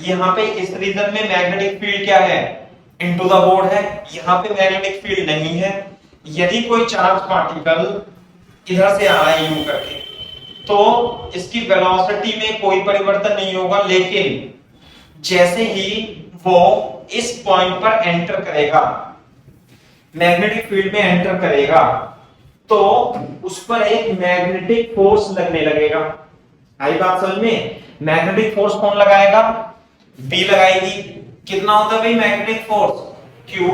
यहाँ पे इस रीजन में मैग्नेटिक फील्ड क्या है, इनटू द बोर्ड है, यहाँ पे मैग्नेटिक फील्ड नहीं है। यदि कोई चार्ज पार्टिकल इधर से आ रहा है यूं करके, तो इसकी वेलोसिटी में कोई परिवर्तन नहीं होगा, लेकिन जैसे ही वो इस पॉइंट पर एंटर करेगा, मैग्नेटिक फील्ड में एंटर करेगा, तो उस पर एक मैग्नेटिक फोर्स लगने लगेगा। आई बात समझ में? मैग्नेटिक फोर्स कौन लगाएगा, बी लगाएगी। कितना होता है भाई magnetic force, q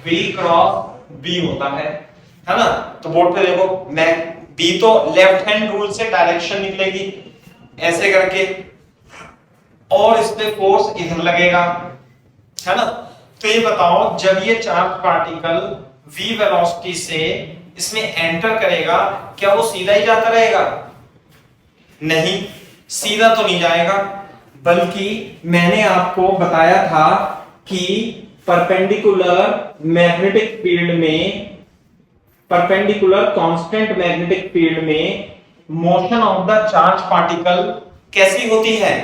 v cross B होता है ना। तो बोर्ड पे देखो, बी तो लेफ्ट हैंड रूल से डायरेक्शन निकलेगी ऐसे करके, और इस पे फोर्स इधर लगेगा, है ना। तो ये बताओ, जब ये चार्ज पार्टिकल v वेलोसिटी से इसमें एंटर करेगा, क्या वो सीधा ही जाता रहेगा? नहीं, सीधा तो नहीं जाएगा, बल्कि मैंने आपको बताया था कि परपेंडिकुलर मैग्नेटिक फील्ड में, परपेंडिकुलर कांस्टेंट मैग्नेटिक फील्ड में motion of the charge particle कैसी होती है,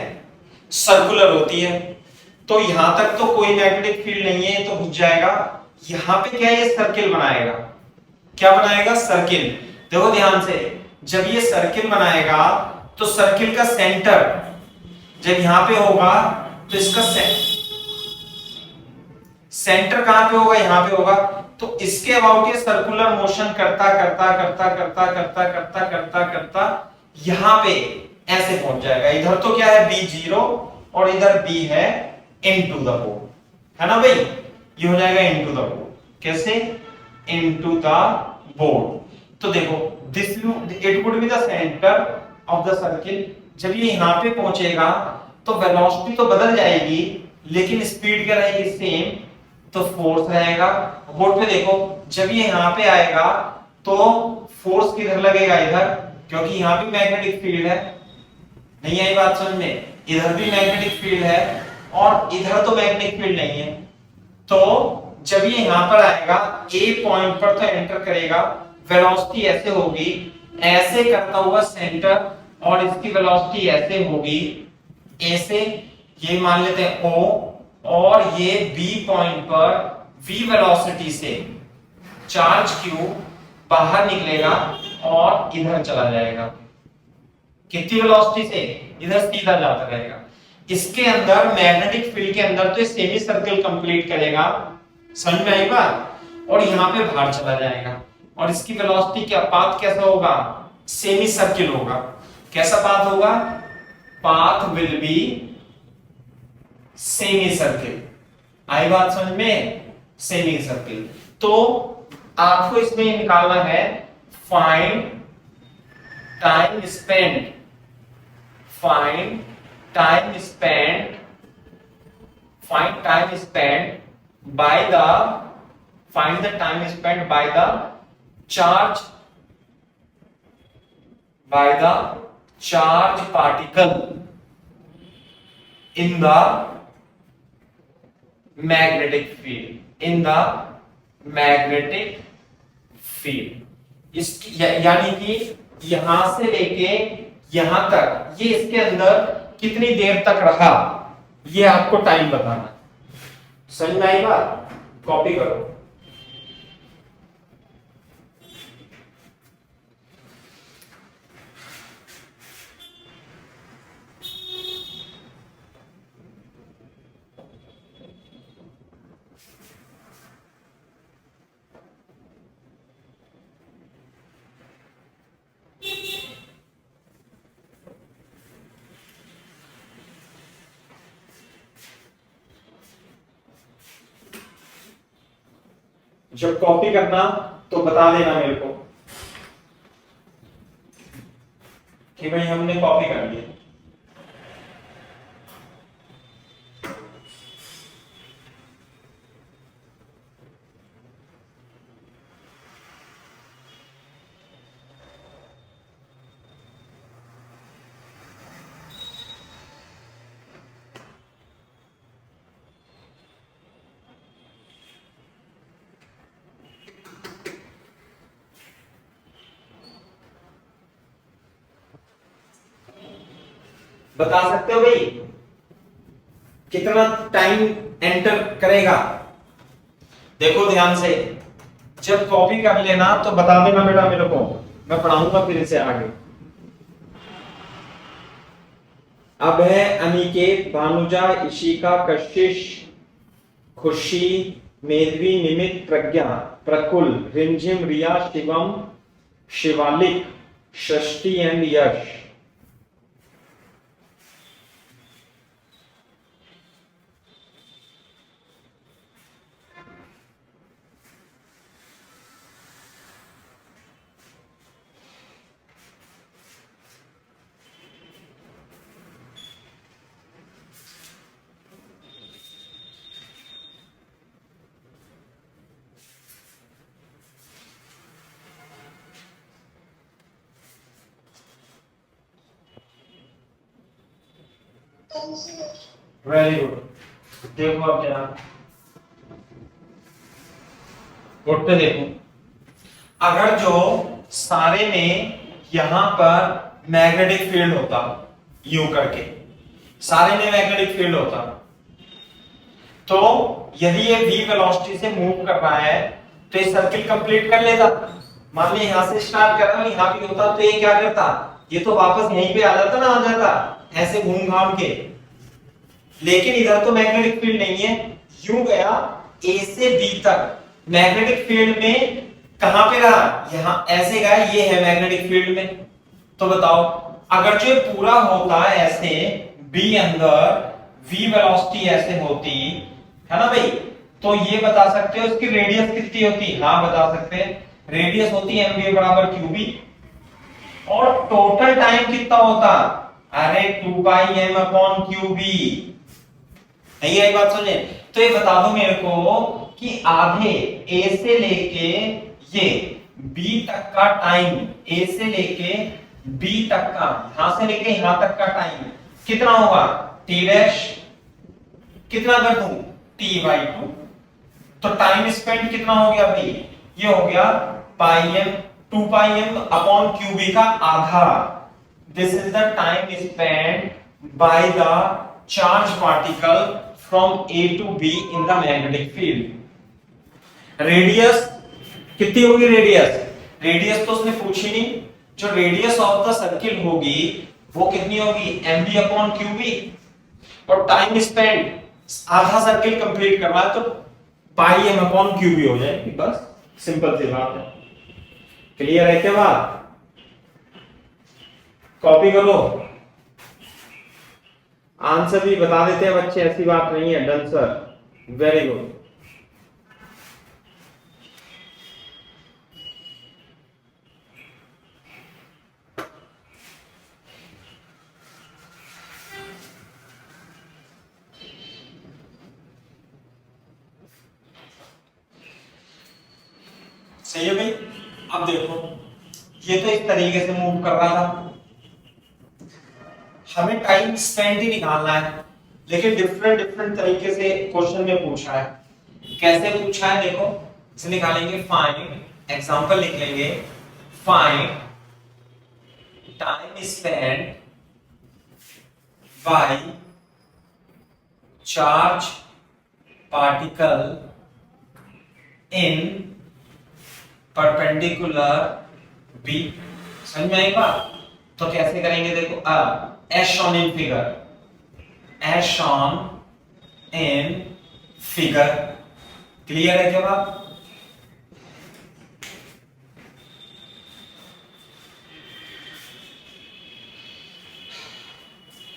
सर्कुलर होती है। तो यहां तक तो कोई मैग्नेटिक फील्ड नहीं है, तो घुस जाएगा। यहां पे क्या ये सर्किल बनाएगा, क्या बनाएगा, सर्किल। देखो ध्यान से, जब ये सर्किल बनाएगा तो सर्किल का सेंटर जब यहां पे होगा, तो इसका सेंटर कहां पे होगा, यहां पे होगा। तो इसके अबाउट ये सर्कुलर मोशन करता करता करता करता करता करता करता करता यहां पे ऐसे पहुंच जाएगा। इधर तो क्या है, बी जीरो, और इधर बी है इनटू द बोर्ड, है ना भाई। ये हो जाएगा इनटू द बोर्ड, कैसे, इनटू द बोर्ड। तो देखो, this it would be the centre of the circle. जब ये यहां पे पहुंचेगा तो वेलोसिटी तो बदल जाएगी, लेकिन स्पीड क्या रहेगी, सेम। तो फोर्स रहेगा। बोर्ड पे देखो, जब ये यहां पे आएगा तो फोर्स किधर लगेगा, इधर, क्योंकि यहां भी मैग्नेटिक फील्ड है। नहीं आई बात समझ में? इधर भी मैग्नेटिक फील्ड है और इधर तो मैग्नेटिक फील्ड नहीं है। तो जब ये यहां पर आएगा, ए पॉइंट पर तो एंटर करेगा, वेलोसिटी ऐसे होगी, ऐसे करता हुआ सेंटर, और इसकी वेलोसिटी ऐसे होगी, ऐसे, ये मान लेते हैं O, और ये B पॉइंट पर V वेलोसिटी से चार्ज Q बाहर निकलेगा और इधर चला जाएगा। कितनी वेलोसिटी से, इधर सीधा जाता रहेगा। इसके अंदर मैग्नेटिक फील्ड के अंदर तो सेमी सर्कल कंप्लीट करेगा, समझ में आई बात, और यहां पे बाहर चला जाएगा। और इसकी वेलोसिटी क्या, पाथ कैसा होगा, सेमी सर्किल होगा। कैसा पाथ होगा, path will be semicircle. आई बात समझ में, सेमी सर्किल। तो आपको इसमें निकालना है find time spend, find time spend, find time spend by the, find the time spend by the charge, by the charge particle in the magnetic field, in the magnetic field। यानी कि यहां से लेके यहां तक ये इसके अंदर कितनी देर तक रहा, ये आपको टाइम बताना। समझ में आई बात? कॉपी करो। जब कॉपी करना तो बता देना मेरे को कि भाई हमने कॉपी कर लिया। बता सकते हो भाई? कितना टाइम एंटर करेगा। देखो ध्यान से, जब कॉपी कर लेना तो बता देना बेटा मेरे को, मैं पढ़ाऊंगा फिर इसे आगे। अब है अनिकेत, भानुजा, इशिका, कशिश, खुशी, मेधवी, निमित, प्रज्ञा, प्रकुल, रिमझिम, रिया, शिवम, शिवालिक, षष्ठी एंड यश। Very good. देखो अब जरा बोर्ड पे देखो, अगर जो सारे में यहां पर मैग्नेटिक फील्ड होता, यू करके सारे में मैग्नेटिक फील्ड होता, तो यदि ये v वेलोसिटी से मूव कर रहा है तो ये सर्किल कंप्लीट कर लेता। मान ली यहां से स्टार्ट कर रहा हूं, यहां भी होता तो ये क्या करता, ये तो वापस यहीं पे आ जाता ना, आ जाता ऐसे घूम घाम के। लेकिन इधर तो मैग्नेटिक फील्ड नहीं है, यूं गया ए से बी तक, मैग्नेटिक फील्ड में कहां पे रहा, यहां ऐसे गया, ये है मैग्नेटिक फील्ड में। तो बताओ अगर जो पूरा होता है ऐसे बी अंदर, v वेलोसिटी ऐसे होती है ना भाई, तो ये बता सकते हो इसकी रेडियस कितनी होती। हाँ बता सकते हैं, रेडियस होती है mv बराबर qb। और टोटल टाइम कितना होता, अरे 2 पाई m अपॉन qb। यही बात समझे। तो ये बता दो मेरे को कि आधे a से लेके ये b तक का टाइम, a से लेके b तक का, यहां से लेके यहां तक का टाइम कितना होगा, t डैश कितना कर दूं, t/2। तो टाइम स्पेंड कितना हो गया भाई, ये हो गया पाई m, 2 pi m upon qb का आधा। This is the time spend by the charge particle from a to b in the magnetic field. Radius कितनी होगी, रेडियस तो उसने पूछी नहीं, जो रेडियस ऑफ द सर्किल होगी वो कितनी होगी, mv अपॉन qb। और टाइम स्पेंड आधा सर्किल कंप्लीट करना है तो पाई m अपॉन qb हो जाएगी, बस सिंपल सी बात है। क्लियर है क्या बात, कॉपी करो, आंसर भी बता देते हैं बच्चे, ऐसी बात नहीं है। Done sir, very good. सही है भाई। अब देखो ये तो इस तरीके से मूव कर रहा था, हमें टाइम स्पेंड ही निकालना है, लेकिन डिफरेंट तरीके से क्वेश्चन में पूछा है। कैसे पूछा है देखो, इसे निकालेंगे, फाइंड, एग्जांपल लिख लेंगे, find time spend by charge particle in perpendicular B. समझ में आई बात। तो कैसे करेंगे देखो, as shown in figure, as shown in figure. Clear है क्या बात।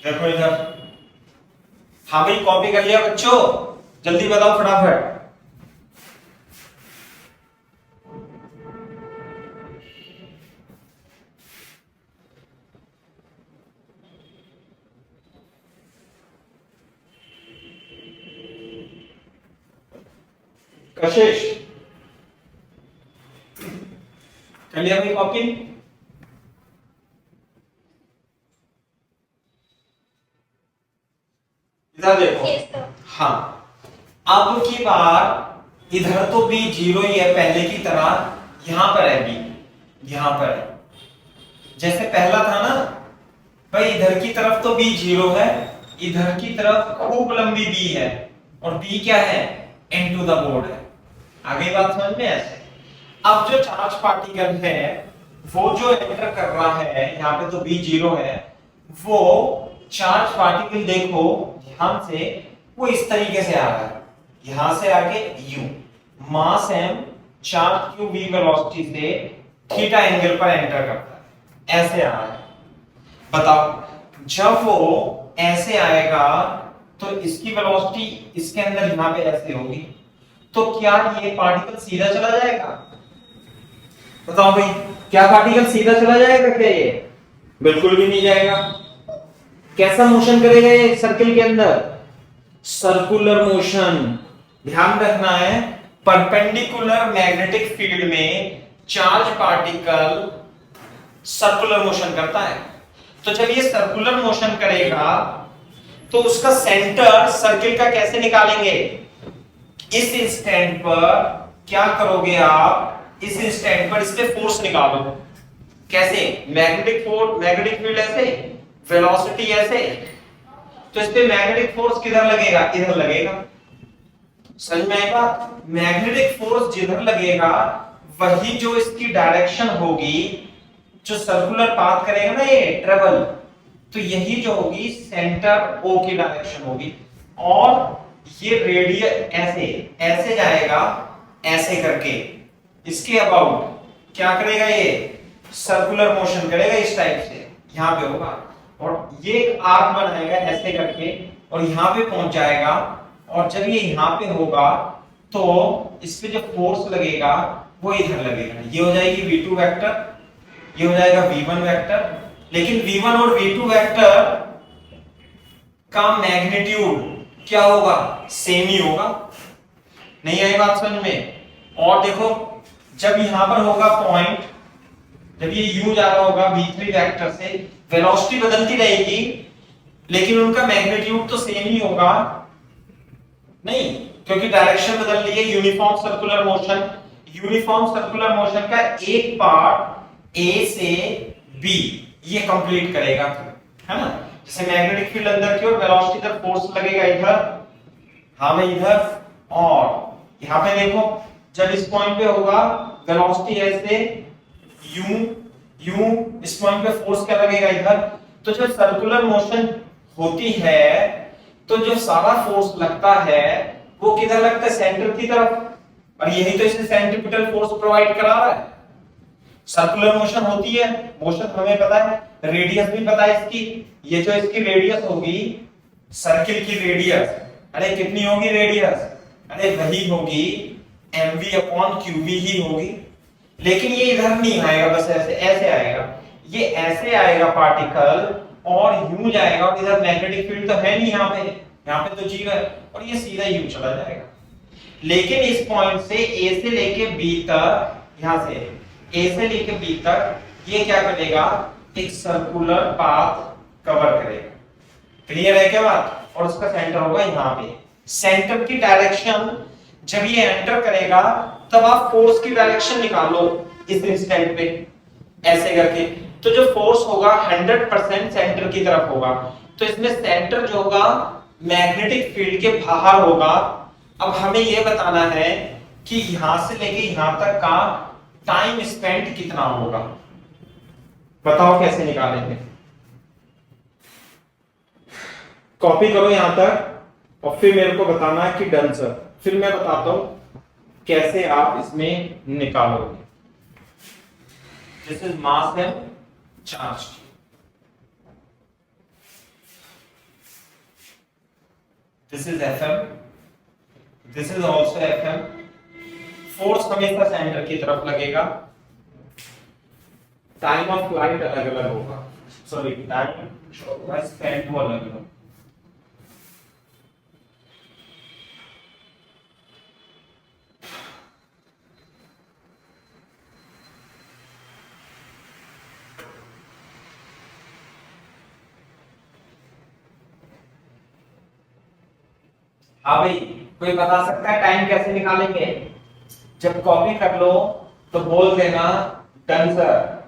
देखो इधर, हाँ भाई कॉपी कर लिया बच्चों, जल्दी बताओ फटाफट। कशिश कर लिया भाई कॉपी। इधर देखो, हाँ अब की बार इधर तो b 0 ही है पहले की तरह, यहां पर है b, यहां पर है जैसे पहला था ना भाई, इधर की तरफ तो b 0 है इधर की तरफ खूब लंबी बी है और बी क्या है, इनटू द बोर्ड है। आगे बात समझ में ऐसे। अब जो चार्ज पार्टिकल है वो जो एंटर कर रहा है, यहाँ पे तो बी जीरो है, वो चार्ज पार्टिकल देखो ध्यान से, वो इस तरीके से आ रहा है, यहां से आगे you, mass M, charge q, v velocity से थीटा एंगल पर एंटर करता है, ऐसे आ रहा है। बताओ जब वो ऐसे आएगा तो इसकी वेलोसिटी इसके अंदर यहां पे ऐसे होगी, तो क्या ये पार्टिकल सीधा चला जाएगा? बताओ भाई, क्या पार्टिकल सीधा चला जाएगा क्या? ये बिल्कुल भी नहीं जाएगा। कैसा मोशन करेगा ये सर्किल के अंदर? Circular motion. ध्यान रखना है, परपेंडिकुलर मैग्नेटिक फील्ड में चार्ज पार्टिकल सर्कुलर मोशन करता है। तो जब ये सर्कुलर मोशन करेगा तो उसका सेंटर सर्किल का कैसे निकालेंगे? इस इंस्टेंट पर क्या करोगे आप, इस इंस्टेंट पर इस पे फोर्स निकालो। कैसे? मैग्नेटिक फोर्स, मैग्नेटिक फील्ड ऐसे, वेलोसिटी ऐसे, तो इस पे मैग्नेटिक फोर्स किधर लगेगा? इधर लगेगा। समझ में आएगा? मैग्नेटिक फोर्स जिधर लगेगा वही जो इसकी डायरेक्शन होगी, जो सर्कुलर पाथ करेगा ना ये ट्रेवल, तो यही जो होगी सेंटर ओ की डायरेक्शन होगी। और ये रेडियस ऐसे ऐसे जाएगा, ऐसे करके इसके अबाउट क्या करेगा, ये सर्कुलर मोशन करेगा इस टाइप से, यहां पे होगा और ये एक आर्क बनाएगा ऐसे करके और यहां पे पहुंच जाएगा। और जब ये यहां पे होगा तो इस पे जो फोर्स लगेगा वो इधर लगेगा, ये हो जाएगी v2 वेक्टर, ये हो जाएगा v1 वेक्टर। लेकिन v1 और v2 वेक्टर का मैग्नीट्यूड क्या होगा? सेम ही होगा। नहीं आई बात समझ में? और देखो जब यहां पर होगा पॉइंट, जब ये u जा रहा होगा v3 वेक्टर से, वेलोसिटी बदलती रहेगी लेकिन उनका मैग्नीट्यूड तो सेम ही होगा। नहीं, क्योंकि डायरेक्शन बदल रही है, uniform circular motion. Uniform circular motion का एक पार्ट ए से बी ये कंप्लीट करेगा, है ना? जैसे मैग्नेटिक फील्ड अंदर की ओर, वेलोसिटी इधर, फोर्स लगेगा इधर, हाँ भाई इधर, और यहां पे देखो जब इस पॉइंट पे होगा वेलोसिटी ऐसे u, u, इस पॉइंट पे फोर्स क्या लगेगा इधर। तो जब सर्कुलर मोशन होती है तो जो सारा फोर्स लगता है वो किधर लगता है? सेंटर की तरफ, और यही तो इसने सेंट्रीपिटल फोर्स प्रोवाइड करा रहा है। सर्कुलर मोशन होती है, मोशन हमें पता है, रेडियस भी पता है इसकी, ये जो इसकी रेडियस होगी सर्किल की रेडियस, अरे कितनी होगी रेडियस? अरे वही होगी mv अपॉन qv ही होगी। लेकिन ये इधर नहीं आएगा, बस ऐसे ऐसे आएगा, ये ऐसे आएगा पार्टिकल और यूं जाएगा, और इधर मैग्नेटिक फील्ड तो है नहीं यहाँ पे तो जीरो है, और ये सीधा यूं चला जाएगा। लेकिन इस पॉइंट से ए से लेके बी तक, यहां से ए से लेके बी तक ये क्या करेगा? एक सर्कुलर पाथ कवर करेगा। क्लियर है क्या बात? और उसका सेंटर होगा यहाँ पे। सेंटर की डायरेक्शन जब ये एंटर करेगा तब आप फोर्स की डायरेक्शन निकालो इस इंस्टेंट पे ऐसे करके, तो जो फोर्स होगा 100% सेंटर की तरफ होगा। तो इसमें सेंटर जो होगा मैग्नेटिक फील्ड के बाहर होगा। अब हमें यह बताना है कि यहां से लेके यहां तक का टाइम स्पेंड कितना होगा। बताओ कैसे निकालेंगे? कॉपी करो यहां तक और फिर मेरे को बताना है कि डन सर, फिर मैं बताता हूं कैसे आप इसमें निकालोगे। This is mass and charge, this is FM, this is also FM. Force हमेशा सेंटर की तरफ लगेगा, टाइम ऑफ फ्लाइट अलग अलग होगा, सॉरी टाइम स्पेंड वो अलग अलग। हाँ भाई, कोई बता सकता है टाइम कैसे निकालेंगे? जब कॉपी कर लो तो बोल देना डन सर।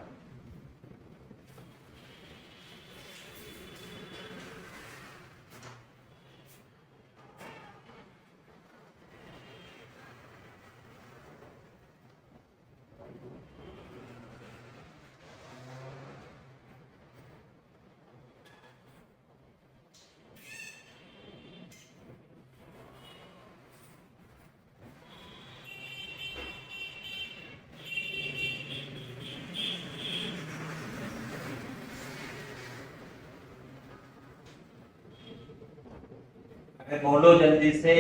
बोलो जल्दी से।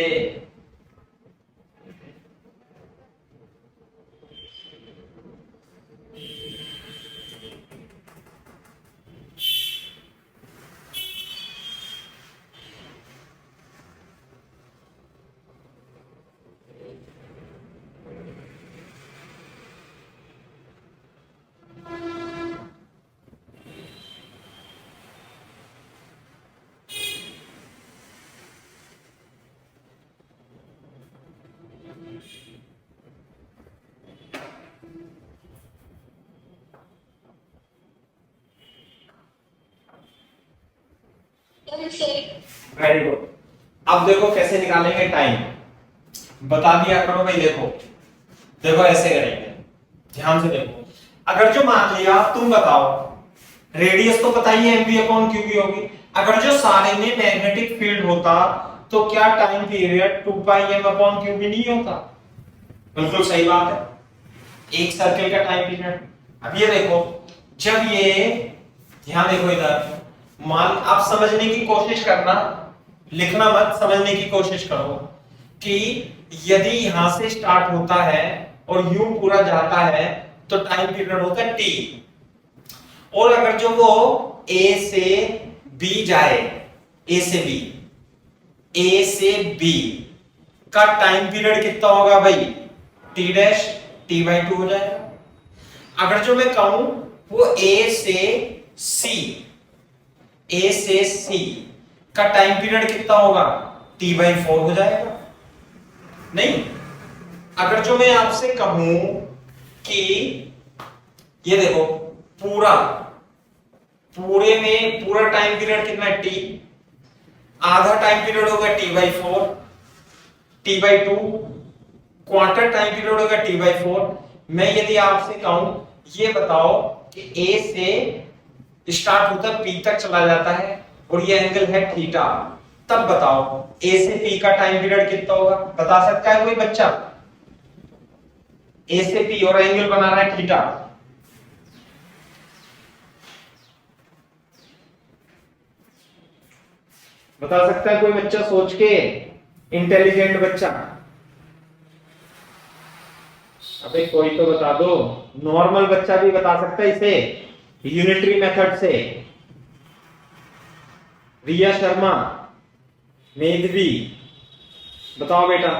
Very good. अब देखो कैसे निकालेंगे टाइम, बता दिया करो भाई। देखो देखो ऐसे करेंगे, ध्यान से देखो। अगर जो मान लिया, तुम बताओ, रेडियस तो पता ही है एमवी अपॉन क्यूबी होगी। अगर जो सारे में मैग्नेटिक फील्ड होता तो क्या time period 2 pi M upon QB नहीं होता? बिल्कुल सही बात है, एक सर्कल का टाइम पीरियड। अब ये देखो, जब ये, ध्यान देखो इधर, मान आप समझने की कोशिश करना, लिखना मत, समझने की कोशिश करो कि यदि यहां से स्टार्ट होता है और यू पूरा जाता है तो टाइम पीरियड होता है टी। और अगर जो वो ए से बी जाए, ए से बी का टाइम पीरियड कितना होगा भाई? टी डैश, टी बाई 2 हो जाएगा। अगर जो मैं कहूं वो ए से सी का टाइम पीरियड कितना होगा? टी बाई 4 हो जाएगा। नहीं, अगर जो मैं आपसे कहूं कि ये देखो, पूरे में पूरा टाइम पीरियड कितना है? टी। आधा टाइम पीरियड होगा T by 4, T by 2, quarter time period होगा टी बाई 4। मैं यदि आपसे कहूं ये बताओ कि ए से स्टार्ट होता है पी तक चला जाता है और ये एंगल है थीटा, तब बताओ ए से पी का टाइम पीरियड कितना होगा? बता सकता है कोई बच्चा? ए से पी और एंगल बना रहा है थीटा। बता सकता है कोई बच्चा सोच के? इंटेलिजेंट बच्चा? अबे कोई तो बता दो। नॉर्मल बच्चा भी बता सकता है इसे यूनिटरी मेथड से। रिया शर्मा, मेधवी, बताओ बेटा।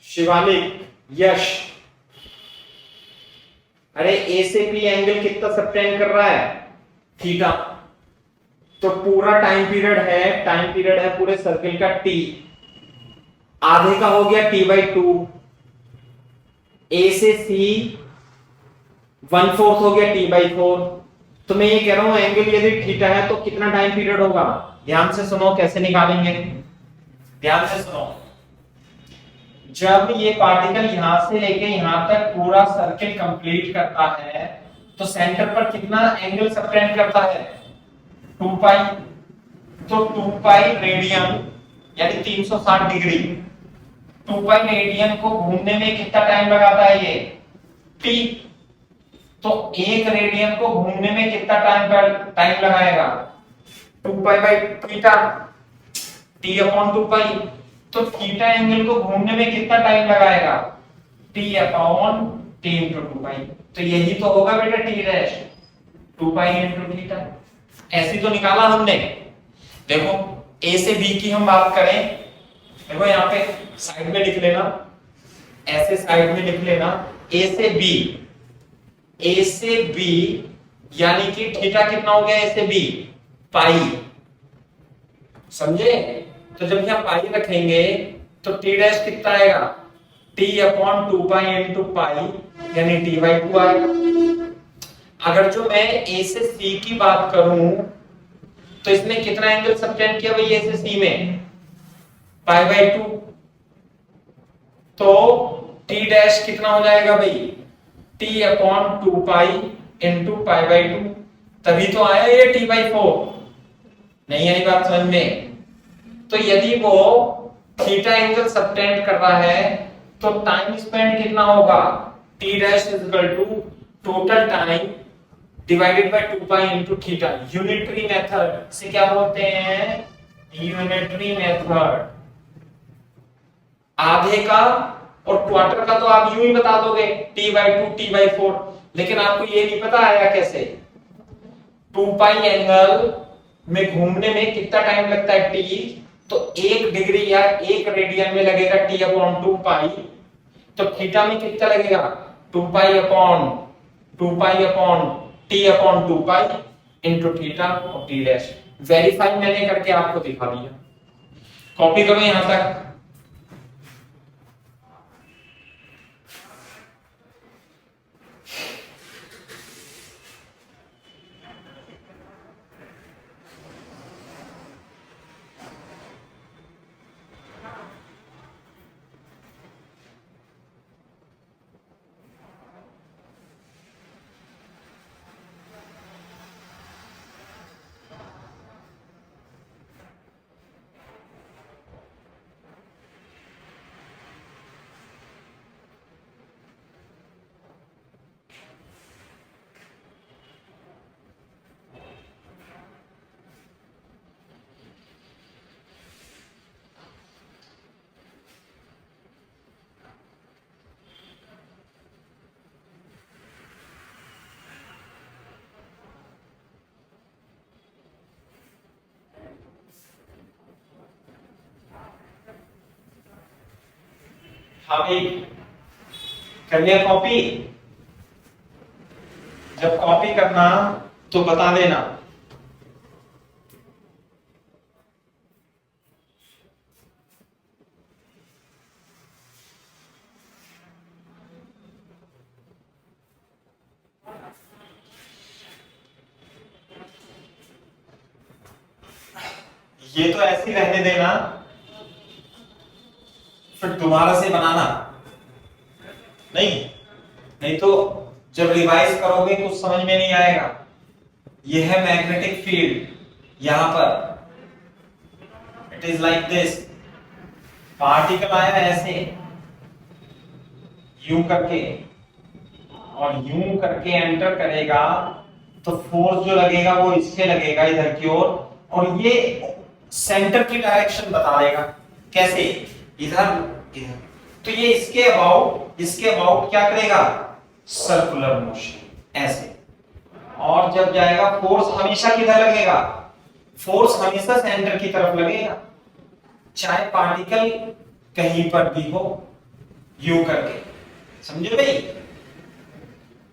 शिवालिक, यश। अरे ए से पी एंगल कितना सबटेंड कर रहा है? थीटा। तो पूरा टाइम पीरियड है पूरे सर्किल का टी। आधे का हो गया टी बाई 2। ए से सी 1/4 हो गया टी बाई 4। तो मैं ये कह रहा हूं एंगल यदि थीटा है तो कितना टाइम पीरियड होगा? ध्यान से सुनो कैसे निकालेंगे, ध्यान से सुनो। जब ये पार्टिकल यहां से लेके यहां तक पूरा सर्किल कंप्लीट करता है तो सेंटर पर कितना एंगल सबटेंड करता है? 2 पाई। तो 2 पाई रेडियन यानी 360 डिग्री। 2 पाई रेडियन को घूमने में कितना टाइम लगाता है ये? टी। तो एक रेडियन को घूमने में कितना टाइम लगाएगा? 2 pi by theta, T upon 2 पाई। तो थीटा एंगल को घूमने में कितना टाइम लगाएगा? टी अपॉन टी इंटू 2 पाई। तो यही तो होगा बेटा T dash, 2 pi into theta. ऐसी तो निकाला हमने। देखो ए से बी की हम बात करें, देखो यहाँ पे साइड में लिख लेना, ऐसे साइड में लिख लेना ए से बी यानी कि थीटा कितना हो गया? ए से बी पाई, समझे? तो जब यहाँ पाई रखेंगे तो टी डैश कितना आएगा? T upon 2 pi into pi यानी टी बाई 2 आएगा। अगर जो मैं ए से सी की बात करूं तो इसने कितना एंगल सबटेंड किया भाई? ए से सी में पाई बाई 2। तो टी डैश कितना हो जाएगा भाई? T upon 2 pi into pi by 2। तभी तो आया ये टी बाई 4। नहीं आई बात समझ में? तो यदि वो थीटा एंगल सबटेंड कर रहा है तो टाइम स्पेंड कितना होगा? T dash is equal to total time divided by 2 pi into theta. Unitary method से क्या बोलते हैं? Unitary method. आधे का और क्वार्टर का तो आप यूं ही बता दोगे, t/2 t/4, लेकिन आपको ये नहीं पता आया कैसे। 2 पाई एंगल में घूमने में कितना टाइम लगता है t, तो 1 डिग्री या 1 रेडियन में लगेगा t/2 पाई, तो थीटा में कितना लगेगा? 2 पाई अपॉन t/2 पाई इंटू थीटा और t डैश। वेरीफाई मैंने करके आपको दिखा दिया, कॉपी करो यहां तक। हाँ भाई, कर लिया कॉपी? जब कॉपी करना तो बता देना। ये तो ऐसे ही रहने देना, फिर दोबारा से बनाना नहीं, नहीं तो जब रिवाइज करोगे कुछ समझ में नहीं आएगा। यह है मैग्नेटिक फील्ड। यहां पर it is like this, particle आया ऐसे यूं करके और यूं करके एंटर करेगा, तो फोर्स जो लगेगा वो इससे लगेगा इधर की ओर, और ये सेंटर की डायरेक्शन बता देगा। कैसे? इधर इधर, तो ये इसके अबाउट क्या करेगा? सर्कुलर मोशन ऐसे। और जब जाएगा फोर्स हमेशा किधर लगेगा? फोर्स हमेशा सेंटर की तरफ लगेगा, चाहे पार्टिकल कहीं पर भी हो, यू करके। समझे भाई?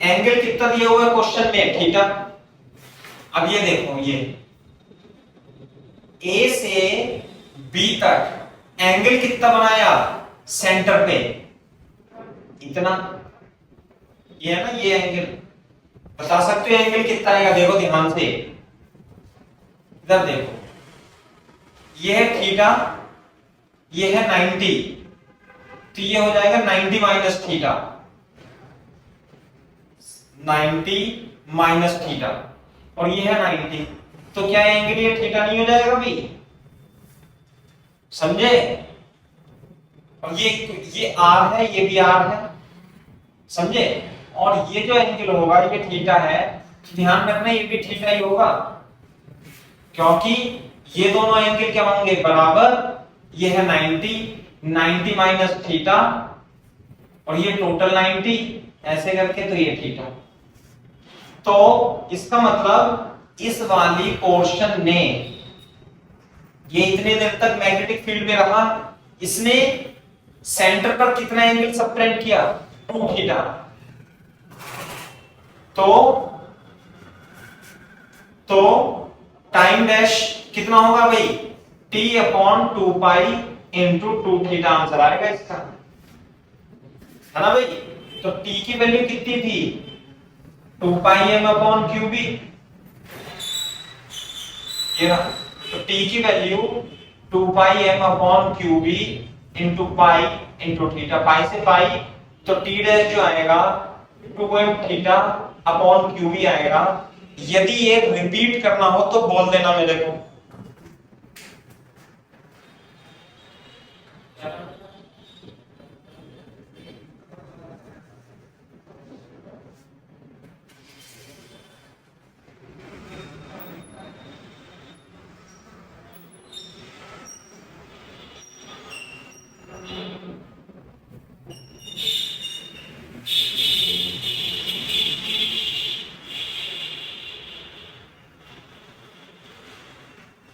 एंगल कितना दिया हुआ है क्वेश्चन में? थीटा। अब ये देखो, ये ए से बी तक एंगल कितना बनाया सेंटर पे? इतना। ये है ना, ये एंगल बता सकते हो एंगल कितना आएगा? देखो ध्यान से, इधर देखो, ये है थीटा, ये है 90, तो ये हो जाएगा 90 माइनस थीटा, 90 माइनस थीटा, और ये है 90, तो क्या एंगल ये थीटा नहीं हो जाएगा भाई? समझे? और ये आर है, ये भी आर है, समझे? और ये जो एंगल होगा ये थीटा है, ध्यान रखना ये भी थीटा ही होगा, क्योंकि ये दोनों एंगल क्या होंगे? बराबर। ये है 90, 90 माइनस थीटा, और ये टोटल 90 ऐसे करके, तो ये थीटा। तो इसका मतलब इस वाली पोर्शन ने, ये इतने देर तक मैग्नेटिक फील्ड में रहा, इसने सेंटर पर कितना एंगल सबटेंड किया? 2 थीटा। तो टाइम डैश कितना होगा भाई? t/2 pi into 2 theta answer आएगा इसका, है ना भाई? तो t की वैल्यू कितनी थी? 2 पाई m अपॉन क्यूब। ये ना, तो t की value 2 pi m upon cube into pi into theta, pi से पाई, तो t डैश जो आएगा 2m थीटा अपॉन क्यूब आएगा। यदि ये रिपीट करना हो तो बोल देना मेरे को।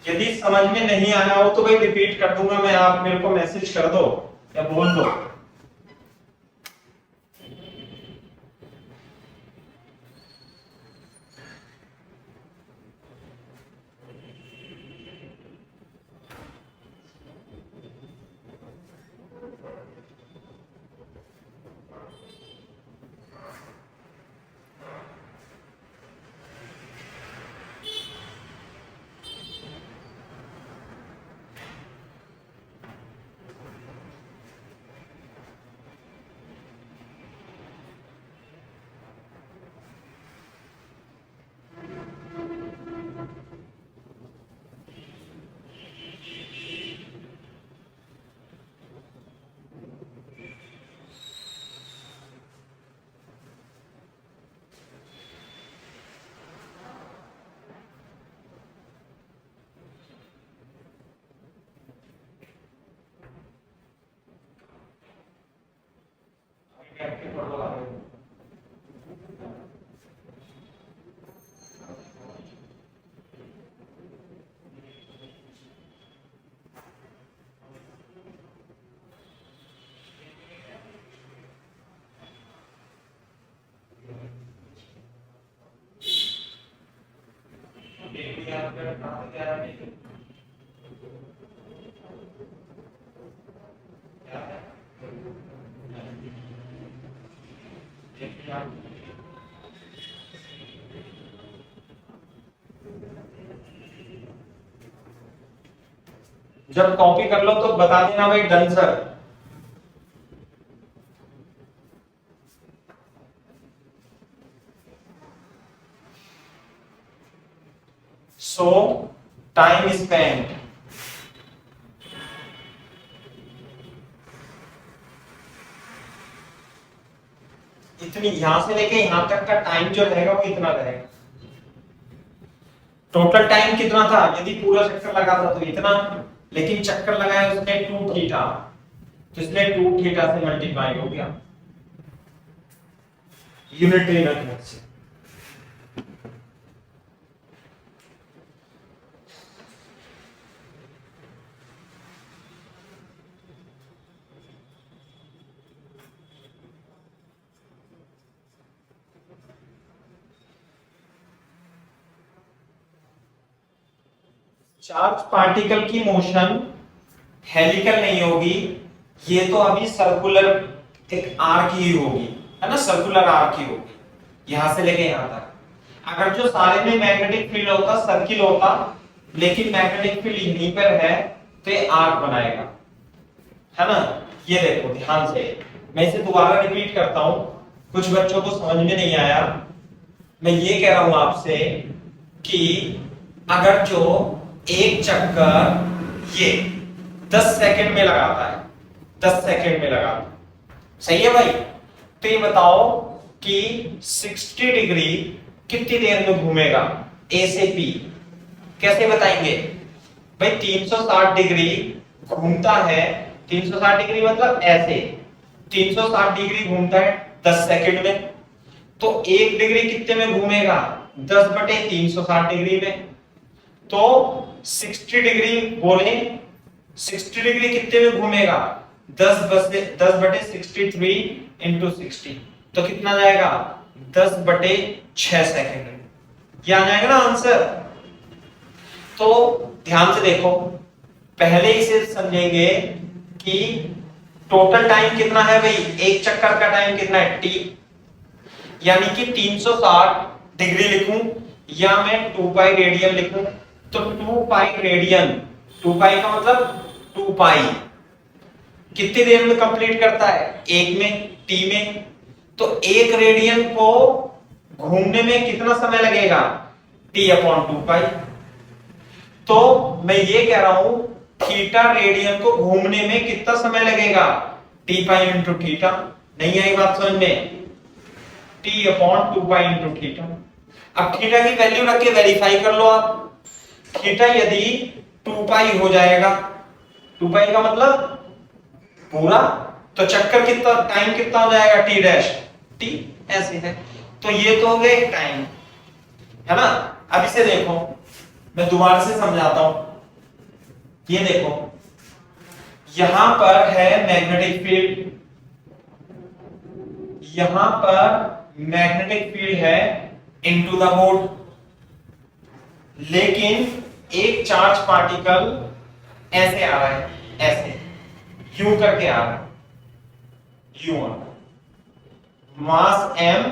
यदि समझ में नहीं आया हो तो भाई रिपीट कर दूंगा मैं, आप मेरे को मैसेज कर दो या बोल दो। जब कॉपी कर लो तो बता देना भाई डन सर। सो टाइम स्पेंड, इतनी यहां से लेके यहां तक का टाइम जो रहेगा वो इतना रहेगा। टोटल टाइम कितना था, यदि पूरा चक्कर लगा था तो इतना, लेकिन चक्कर लगाया उसने 2 थीटा, तो इसलिए 2 थीटा से मल्टीप्लाई हो गया यूनिट रखने से। चार्ज पार्टिकल की मोशन हेलिकल नहीं होगी, ये तो अभी सर्कुलर एक आर्क ही होगी, है ना, सर्कुलर आर्क ही होगी यहां से लेके यहां तक। अगर जो सारे में मैग्नेटिक फील्ड होता सर्किल होता, लेकिन मैग्नेटिक फील्ड यहीं पर है तो ये आर्क बनाएगा, है ना। ये देखो ध्यान से, मैं इसे दोबारा रिपीट करता हूं, कुछ बच्चों को समझ में नहीं आया। मैं ये कह रहा हूं आपसे कि अगर जो एक चक्कर ये 10 सेकंड में लगाता है, 10 सेकंड में लगाता है, सही है भाई, तो ये बताओ कि 60 डिग्री कितनी देर में घूमेगा ए से पी, कैसे बताएंगे भाई। 360 डिग्री घूमता है, 360 डिग्री मतलब ऐसे 360 डिग्री घूमता है 10 सेकंड में, तो 1 डिग्री कितने में घूमेगा, 10/360 डिग्री में। तो 60 डिग्री बोले, 60 डिग्री कितने में घूमेगा, 10/63 इंटू 60, तो कितना जाएगा 10/6 सेकेंड। ये आ जाएगा ना आंसर। तो ध्यान से देखो, पहले इसे समझेंगे कि टोटल टाइम कितना है भाई, एक चक्कर का टाइम कितना है टी, यानी कि 360 डिग्री लिखूं या मैं 2 पाई रेडियन लिखूं, तो 2 पाई रेडियन, 2 पाई का मतलब 2 पाई कितनी देर में कंप्लीट करता है, एक में, टी में। तो एक रेडियन को घूमने में कितना समय लगेगा, t/2 पाई। तो मैं ये कह रहा हूं थीटा रेडियन को घूमने में कितना समय लगेगा, t पाई इंटू थीटा। नहीं आई बात समझ में, t/2 पाई इंटू थीटा। अब थीटा की वैल्यू रख के वेरीफाई कर लो आप। थीटा यदि 2 पाई हो जाएगा, 2 पाई का मतलब पूरा, तो चक्कर कितना, टाइम कितना हो जाएगा, टी डैश, टी ऐसे है। तो ये तो हो गया टाइम, है ना। अब इसे देखो, मैं दोबारा से समझाता हूं। ये देखो यहां पर है मैग्नेटिक फील्ड, यहां पर मैग्नेटिक फील्ड है इनटू द बोर्ड, लेकिन एक चार्ज पार्टिकल ऐसे आ रहा है, ऐसे यूं करके आ रहा है, यूं मास m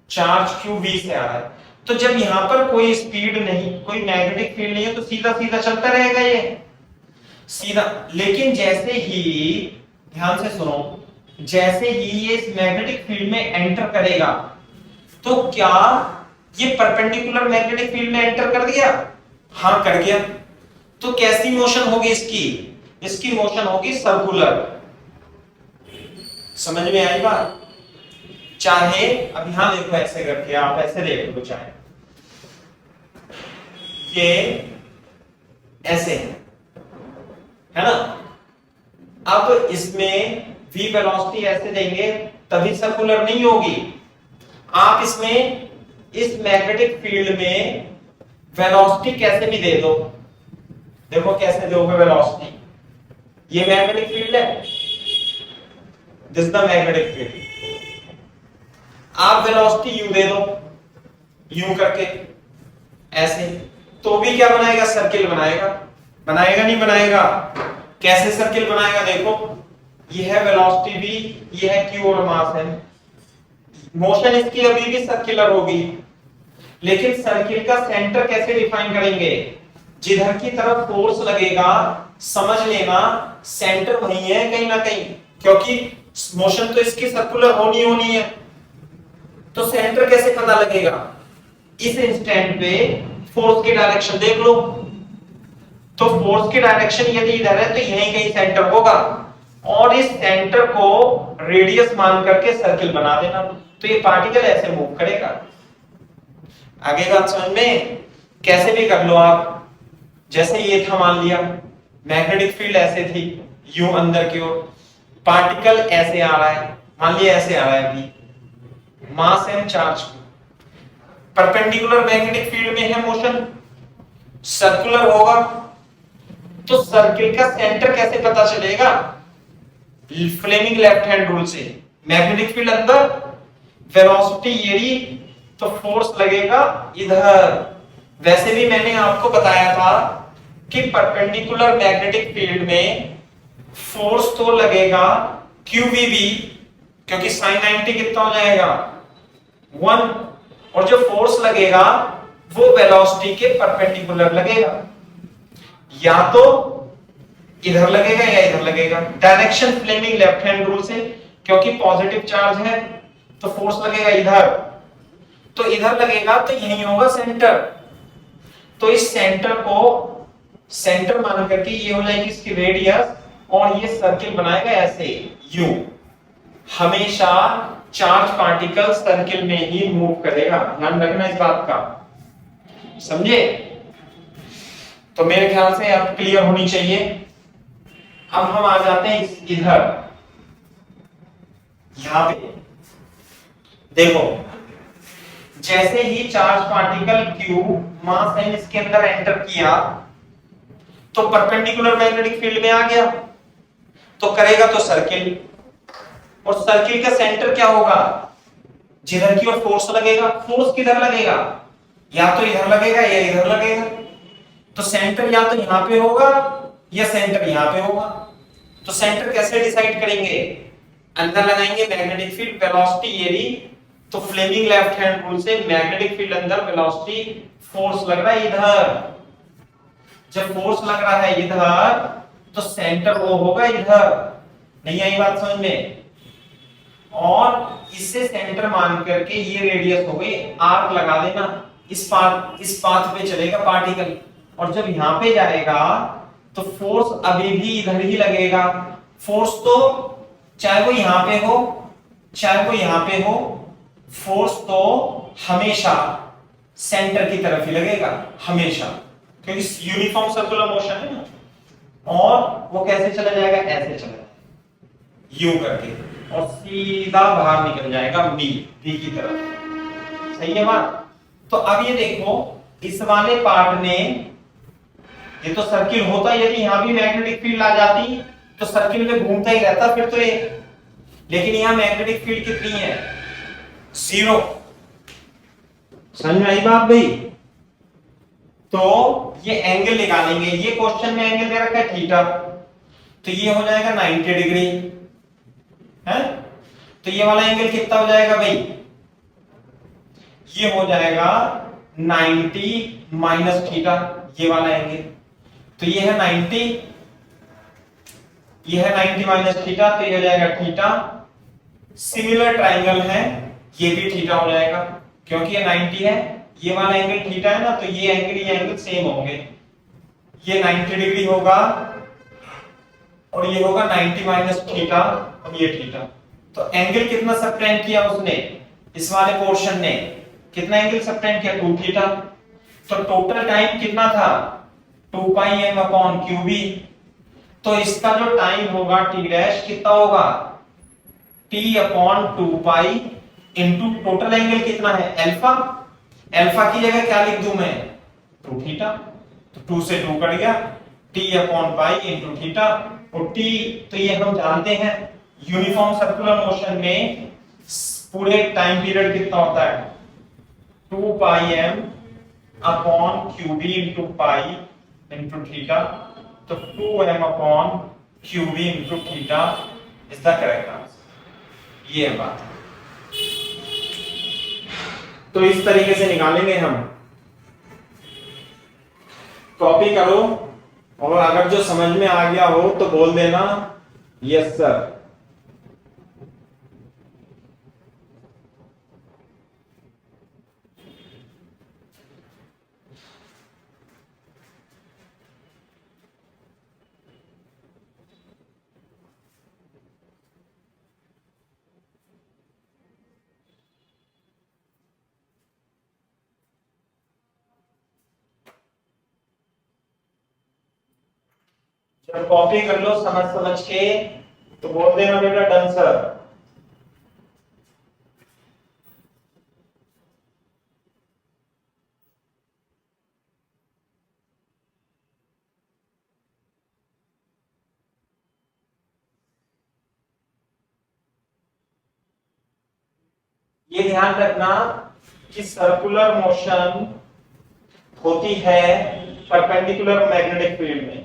चार्ज q v से आ रहा है। तो जब यहां पर कोई स्पीड नहीं, कोई मैग्नेटिक फील्ड नहीं है, तो सीधा सीधा चलता रहेगा ये सीधा। लेकिन जैसे ही, ध्यान से सुनो, जैसे ही ये इस मैग्नेटिक फील्ड में एंटर करेगा, तो क्या ये परपेंडिकुलर मैग्नेटिक फील्ड में एंटर कर दिया? हाँ कर गया। तो कैसी मोशन होगी इसकी? इसकी मोशन होगी सर्कुलर। समझ में आई बात? चाहे अब यहां देखो ऐसे करके, आप ऐसे देख लो, चाहे ये ऐसे है ना। अब इसमें v वेलोसिटी ऐसे देंगे तभी सर्कुलर नहीं होगी। आप इसमें इस मैग्नेटिक फील्ड में वेलोसिटी कैसे भी दे दो, देखो कैसे दोगे वेलोसिटी। ये मैग्नेटिक फील्ड है, दिस द मैग्नेटिक फील्ड। आप वेलोसिटी u दे दो, u करके ऐसे, तो भी क्या बनाएगा? सर्किल बनाएगा। बनाएगा नहीं बनाएगा? कैसे सर्किल बनाएगा? देखो ये है वेलोसिटी v, ये है q और मास है। मोशन इसकी अभी भी सर्कुलर होगी, लेकिन सर्किल का सेंटर कैसे डिफाइन करेंगे? जिधर की तरफ फोर्स लगेगा, समझ लेना सेंटर वही है कहीं ना कहीं, क्योंकि मोशन तो इसकी सर्कुलर होनी है। तो सेंटर कैसे पता लगेगा? इस इंस्टेंट पे फोर्स की डायरेक्शन देख लो। तो फोर्स की डायरेक्शन यदि इधर है तो यहीं कहीं सेंटर होगा, और इस सेंटर को रेडियस मान करके सर्किल बना देना। तो ये पार्टिकल ऐसे मूव करेगा। आगे बात समझ में? कैसे भी कर लो आप। जैसे ये था, मान लिया मैग्नेटिक फील्ड ऐसे थी, यू अंदर की ओर, पार्टिकल ऐसे आ रहा है, मान लिया ऐसे आ रहा है, अभी mass M charge, perpendicular magnetic field में है मोशन, सर्कुलर होगा। तो सर्किल का सेंटर कैसे पता चलेगा? फ्लेमिंग लेफ्ट हैंड रूल से। मैग्नेटिक फील्ड अंदर, वेलोसिटी ये, तो फोर्स लगेगा इधर। वैसे भी मैंने आपको बताया था कि परपेंडिकुलर मैग्नेटिक फील्ड में फोर्स तो लगेगा QVB, क्योंकि sin 90 कितना हो जाएगा? 1, और जो फोर्स लगेगा वो वेलोसिटी के परपेंडिकुलर लगेगा, या तो इधर लगेगा या इधर लगेगा। Direction Fleming left hand rule से, क्योंकि पॉजिटिव चार्ज है तो फोर्स लगेगा इधर, तो इधर लगेगा तो यही होगा सेंटर। तो इस सेंटर को सेंटर मान करके ये हो जाएगी इसकी रेडियस, और ये सर्किल बनाएगा ऐसे यू। हमेशा चार्ज पार्टिकल सर्किल में ही मूव करेगा, ध्यान रखना इस बात का, समझे? तो मेरे ख्याल से अब क्लियर होनी चाहिए। अब हम आ जाते हैं इधर, यहां पे देखो, जैसे ही चार्ज पार्टिकल Q मास m इसके अंदर एंटर किया तो परपेंडिकुलर मैग्नेटिक फील्ड में आ गया, तो करेगा तो सर्किल, और सर्किल का सेंटर क्या होगा? जिधर की ओर फोर्स लगेगा। फोर्स किधर लगेगा? या तो इधर लगेगा या इधर लगेगा। तो सेंटर या तो यहां पे होगा या सेंटर यहां पे होगा। तो सेंटर कैसे डिसाइड करेंगे? अंदर लगाएंगे मैग्नेटिक फील्ड, वेलोसिटी ये रही, तो फ्लेमिंग लेफ्ट हैंड रूल से मैग्नेटिक फील्ड अंदर, वेलोसिटी, फोर्स लग रहा है इधर। जब फोर्स लग रहा है इधर तो सेंटर वो होगा इधर। नहीं आई बात समझ में? और इससे सेंटर मान करके ये रेडियस हो गई, आर्क लगा देना, इस पाथ पे चलेगा पार्टिकल, और जब यहां पे जाएगा तो फोर्स अभी भी इधर ही लगेगा। फोर्स तो चाहे वो यहां पे हो चाहे वो यहां पे हो, फोर्स तो हमेशा सेंटर की तरफ ही लगेगा, हमेशा, क्योंकि यूनिफॉर्म सर्कुलर मोशन है ना। और वो कैसे चला जाएगा? ऐसे चला जाएगा यू करके, और सीधा बाहर निकल जाएगा बी की तरफ। सही है बात? तो अब ये देखो, इस वाले पार्ट ने ये तो सर्किल होता, यदि यहाँ भी मैग्नेटिक फील्ड आ जाती तो सर्किल में घूमता ही रहता फिर तो ये, लेकिन यहाँ मैग्नेटिक फील्ड कितनी है, 0। समझ में आई बात भाई? तो ये एंगल निकालेंगे, ये क्वेश्चन में एंगल दे रखा है थीटा, तो ये हो जाएगा 90 डिग्री है। तो ये वाला एंगल कितना हो जाएगा भाई, ये हो जाएगा 90 माइनस थीटा, ये वाला एंगल। तो ये है 90, ये है 90 माइनस थीटा, तो ये हो जाएगा थीटा। सिमिलर ट्राइंगल है, ये भी थीटा हो जाएगा क्योंकि ये 90 है, ये वाला एंगल थीटा है ना, तो ये एंगल सेम होंगे। ये 90 डिग्री होगा और ये होगा 90 माइनस थीटा और ये थीटा। तो एंगल कितना सबटेंड किया उसने, इस वाले पोर्शन ने कितना एंगल सबटेंड किया, 2 थीटा। तो टोटल टाइम कितना था, 2 pi M upon Q B. तो इसका जो टाइम होगा टी डैश कितना होगा, T upon 2 pi into total angle कितना है अल्फा। अल्फा की जगह क्या लिख दूं मैं, 2 थीटा। तो 2 से 2 कट गया, T upon pi into theta. और टी तो ये हम जानते हैं यूनिफॉर्म सर्कुलर मोशन में पूरे टाइम पीरियड कितना होता है, 2 pi M upon Q B into pi into theta. तो 2m upon Q B into theta is the correct answer. ये है बात। तो इस तरीके से निकालेंगे हम। कॉपी करो और अगर जो समझ में आ गया हो तो बोल देना यस सर। जब कॉपी कर लो समझ समझ के तो बोल देना बेटा डन सर। ये ध्यान रखना कि सर्कुलर मोशन होती है परपेंडिकुलर मैग्नेटिक फील्ड में।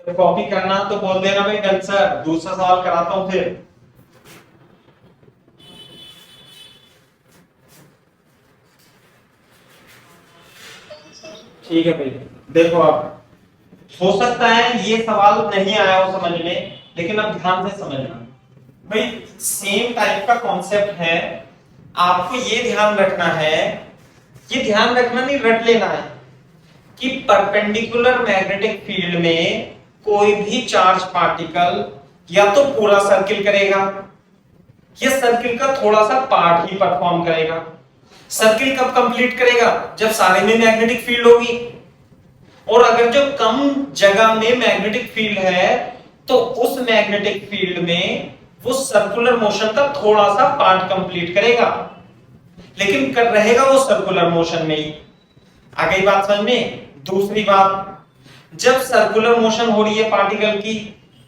जब कॉपी करना तो बोल देना भाई डन सर। दूसरा सवाल कराता हूं फिर। ठीक है भाई, देखो आप हो सकता है ये सवाल नहीं आया हो समझ में, लेकिन अब ध्यान से समझना भाई, सेम टाइप का कॉन्सेप्ट है। आपको ये ध्यान रखना है, ये ध्यान रखना नहीं रट लेना है कि परपेंडिकुलर मैग्नेटिक फील्ड में कोई भी चार्ज पार्टिकल या तो पूरा सर्किल करेगा या सर्किल का थोड़ा सा पार्ट ही परफॉर्म करेगा। सर्किल कब कंप्लीट करेगा? जब सारे में मैग्नेटिक फील्ड होगी। और अगर जो कम जगह में मैग्नेटिक फील्ड है तो उस मैग्नेटिक फील्ड में वो सर्कुलर मोशन का थोड़ा सा पार्ट कंप्लीट करेगा, लेकिन कर रहेगा वो सर्कुलर मोशन में ही। आ गई बात समझ में? दूसरी बात, जब सर्कुलर मोशन हो रही है पार्टिकल की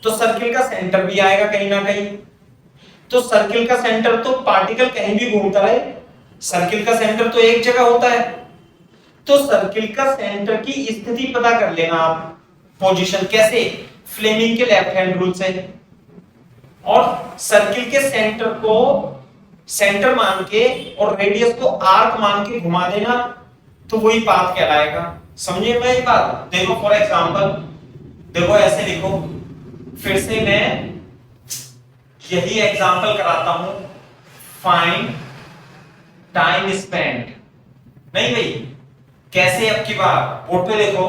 तो सर्किल का सेंटर भी आएगा कहीं ना कहीं। तो सर्किल का सेंटर तो पार्टिकल कहीं भी घूमता रहे, सर्किल का सेंटर तो एक जगह होता है। तो सर्किल का सेंटर की स्थिति पता कर लेना आप, पोजीशन कैसे? फ्लेमिंग के लेफ्ट हैंड रूल से। और सर्किल के सेंटर को सेंटर मान के और रेडियस को आर्क मान के घुमा देना, तो वही पाथ कहलाएगा। समझिए मैं ये बात? देखो फॉर एग्जांपल, देखो ऐसे लिखो, फिर से मैं यही एग्जांपल कराता हूं। Find time spend. नहीं भाई, कैसे? अब की बार बोर्ड पे देखो,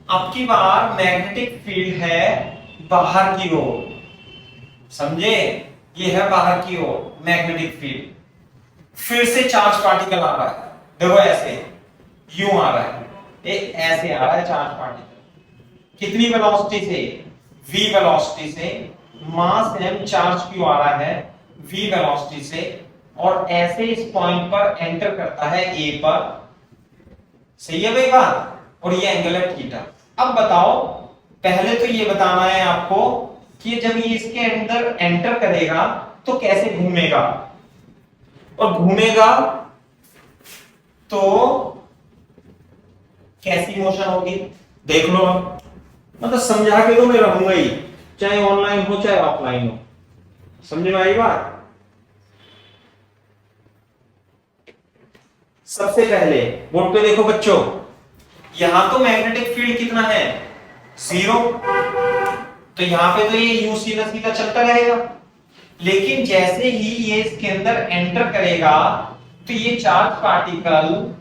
अब की बार मैग्नेटिक फील्ड है बाहर की ओर, समझे? ये है बाहर की ओर मैग्नेटिक फील्ड। फिर से चार्ज पार्टिकल आ रहा है, देखो ऐसे यूं आ रहा है, एक ऐसे आ रहा है चार्ज पार्टिकल। कितनी वेलोसिटी से? v वेलोसिटी से। मास m चार्ज क्यों आ रहा है? v वेलोसिटी से। और ऐसे इस पॉइंट पर एंटर करता है a पर। सही है भाई बात? और ये एंगल है थीटा। अब बताओ, पहले तो ये बताना है आपको कि जब ये इसके अंदर एंटर करेगा तो कैसे घूमेगा, और घूमेगा तो कैसी मोशन होगी, देख लो। मतलब समझा के तो मैं रहूंगा ही, चाहे ऑनलाइन हो चाहे ऑफलाइन हो। समझ में आई बात? सबसे पहले बोर्ड पे देखो बच्चों, यहां तो मैग्नेटिक फील्ड कितना है? 0। तो यहां पे तो ये यू सीधा सीधा चलता रहेगा। लेकिन जैसे ही ये इसके अंदर एंटर करेगा तो ये चार्ज पार्टिकल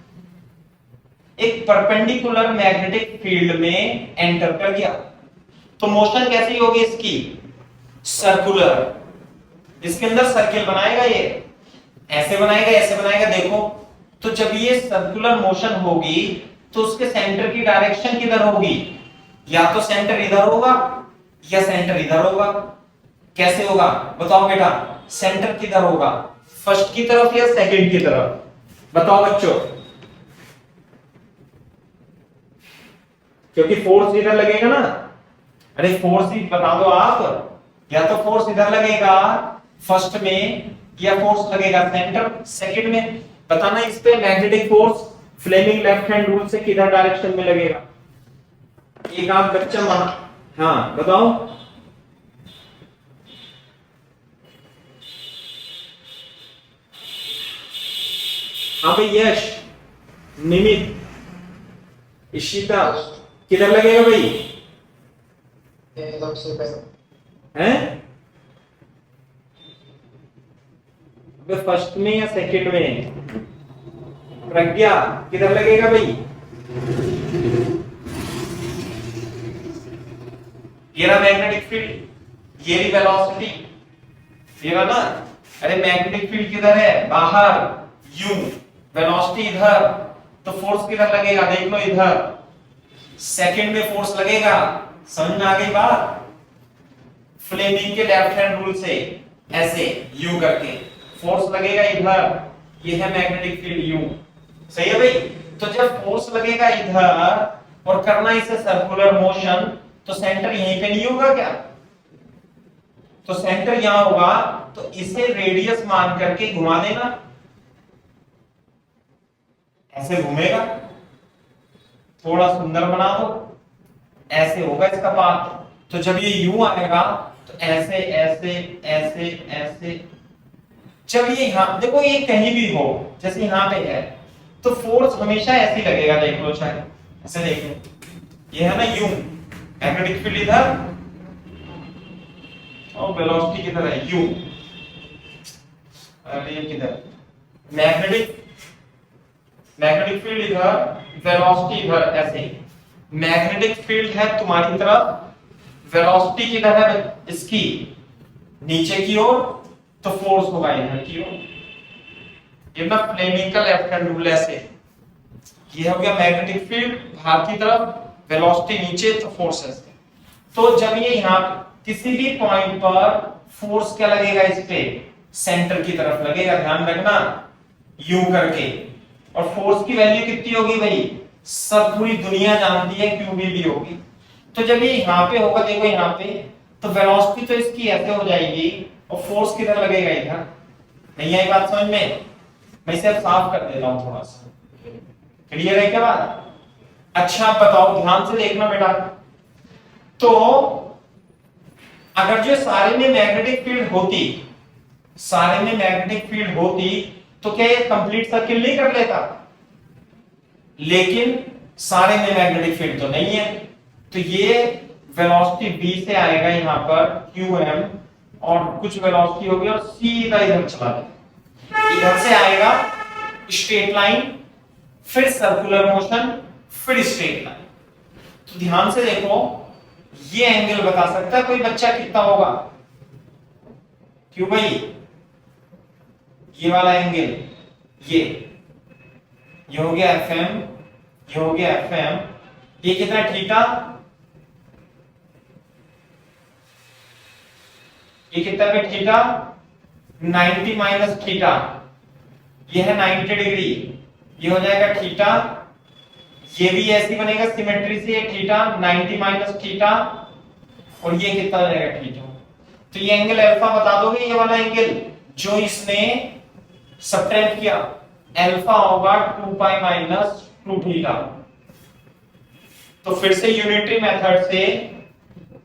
एक परपेंडिकुलर मैग्नेटिक फील्ड में एंटर कर गया। तो मोशन कैसी होगी इसकी? सर्कुलर। इसके अंदर सर्किल बनाएगा, ये ऐसे बनाएगा, ऐसे बनाएगा। देखो, तो जब ये सर्कुलर मोशन होगी तो उसके सेंटर की डायरेक्शन किधर होगी? या तो सेंटर इधर होगा या सेंटर इधर होगा। कैसे होगा बताओ बेटा? सेंटर किधर होगा? फर्स्ट की तरफ या सेकंड की तरफ? बताओ बच्चों, क्योंकि फोर्स इधर लगेगा ना। अरे फोर्स ही बता दो आप, या तो फोर्स इधर लगेगा फर्स्ट में या फोर्स लगेगा सेंटर सेकंड में। बताना इस पे magnetic force Fleming left hand rule से किधर डायरेक्शन में लगेगा? एक आप बच्चा हाँ बताओ। हाँ भाई यश, निमित, इशिता, किधर लगेगा भाई? हैं? फर्स्ट में या सेकंड में? प्रज्ञा किधर लगेगा भाई? ये रहा मैग्नेटिक फील्ड, ये रही वेलोसिटी, ये रहा ना। अरे मैग्नेटिक फील्ड किधर है? बाहर, यू, वेलोसिटी इधर, तो फोर्स किधर लगेगा? देख लो इधर, सेकंड में फोर्स लगेगा। समझ में आ गई बात? फ्लेमिंग के लेफ्ट हैंड रूल से ऐसे यू करके फोर्स लगेगा इधर, ये है मैग्नेटिक फील्ड यू। सही है भाई? तो जब फोर्स लगेगा इधर और करना इसे सर्कुलर मोशन, तो सेंटर यहीं पे नहीं होगा क्या? तो सेंटर यहां होगा, तो इसे रेडियस मान करके घुमा देना, ऐसे घूमेगा। थोड़ा सुंदर बना दो, ऐसे होगा इसका पाथ। तो जब ये यूं आएगा तो ऐसे ऐसे ऐसे ऐसे, जब ये यहां देखो, ये कहीं भी हो, जैसे यहां पे है, तो फोर्स हमेशा ऐसे ही लगेगा। देख लो, चाहे ऐसे देख लो, ये है ना यू, मैग्नेटिक फील्ड इधर और वेलोसिटी किधर है? यू। अरे किधर? मैग्नेटिक फील्ड इधर, वेलोसिटी इधर, ऐसे। मैग्नेटिक फील्ड है तुम्हारी तरफ, वेलोसिटी किधर है इसकी? नीचे की ओर, तो फोर्स होगा इधर की ओर, ये ना फ्लेमिंग का लेफ्ट हैंड रूल ऐसे, ये हो गया मैग्नेटिक फील्ड बाहर की तरफ, वेलोसिटी नीचे तो फोर्स ऐसे। तो जब ये यहाँ किसी भी पॉइंट पर फोर्स क्या लगेगा, इस पे सेंटर की तरफ लगेगा, ध्यान रखना, यू करके। और फोर्स की वैल्यू कितनी होगी भाई, सब पूरी दुनिया जानती है, क्यूबी होगी। तो जब ये यहाँ पे होगा, देखो यहाँ पे, तो वेलोसिटी तो इसकी ऐसे हो जाएगी और फोर्स किधर लगेगा, इधर। नहीं आई बात समझ में? मैं इसे अब साफ कर देता हूं थोड़ा सा, क्लियर है क्या बात? अच्छा बताओ, ध्यान से देखना बेटा। तो अगर जो सारे में मैग्नेटिक फील्ड होती, सारे में मैग्नेटिक फील्ड होती, तो क्या ये कंप्लीट सर्किल नहीं कर लेता? लेकिन सारे में मैग्नेटिक फील्ड तो नहीं है, तो ये वेलोसिटी v से आएगा यहां पर qm, और कुछ वेलोसिटी होगी और सीधा इधर चला जाएगा, इधर से आएगा स्ट्रेट लाइन, फिर सर्कुलर मोशन, फिर स्ट्रेट लाइन। तो ध्यान से देखो, ये एंगल बता सकता है कोई बच्चा कितना होगा? क्यों भाई? ये वाला एंगल, ये हो गया fm, ये हो गया fm, ये कितना थीटा, ये कितना पे थीटा, 90 माइनस थीटा, ये है 90 डिग्री, ये हो जाएगा थीटा। ये भी ऐसी बनेगा सिमेट्री से, थीटा 90 माइनस थीटा, और ये कितना हो जाएगा, थीटा। तो ये एंगल अल्फा बता दोगे, ये वाला एंगल जो इसने सब्ट्रैक्ट किया, अल्फा होगा 2 पाई माइनस 2 थीटा। तो फिर से यूनिटरी मेथड से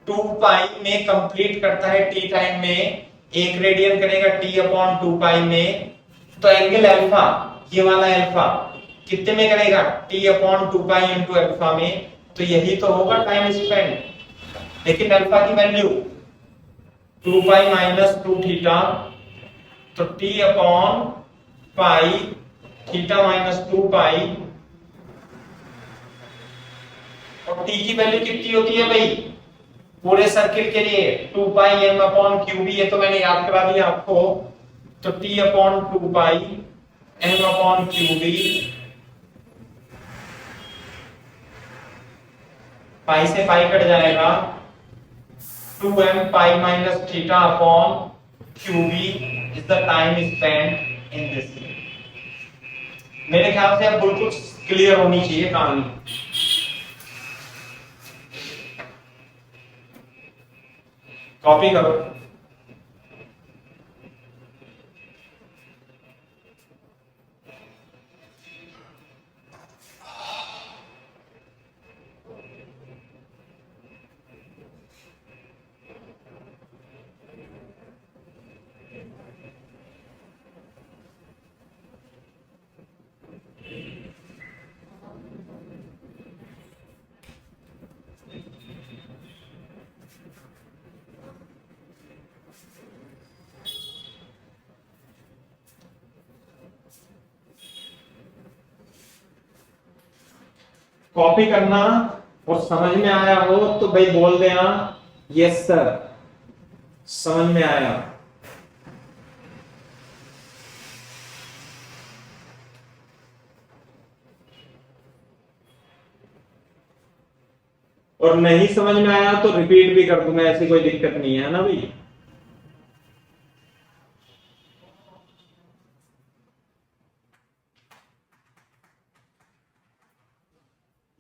2 पाई में कंप्लीट करता है टी टाइम में, 1 रेडियन करेगा टी अपॉन 2 पाई में। तो एंगल अल्फा, ये वाला अल्फा कितने में करेगा, T upon 2 pi into alpha में। तो यही तो होगा टाइम स्पेंड, लेकिन अल्फा की वैल्यू 2 पाई माइनस 2 थीटा, तो T upon pi theta minus 2 पाई, और टी की वैल्यू कितनी होती है भाई पूरे सर्किल के लिए, 2 pi M upon Q B, ये तो मैंने याद करा दिया आपको। तो T upon 2 pi M upon Q B, pi से पाई कट जाएगा, 2m pi minus theta upon Q B is the time spent in this. मेरे ख्याल से अब बिल्कुल क्लियर होनी चाहिए कहानी। कॉपी करो। कॉपी करना, और समझ में आया हो तो भाई बोल देना यस सर, समझ में आया। और नहीं समझ में आया तो रिपीट भी कर दूंगा, ऐसी कोई दिक्कत नहीं है ना भाई।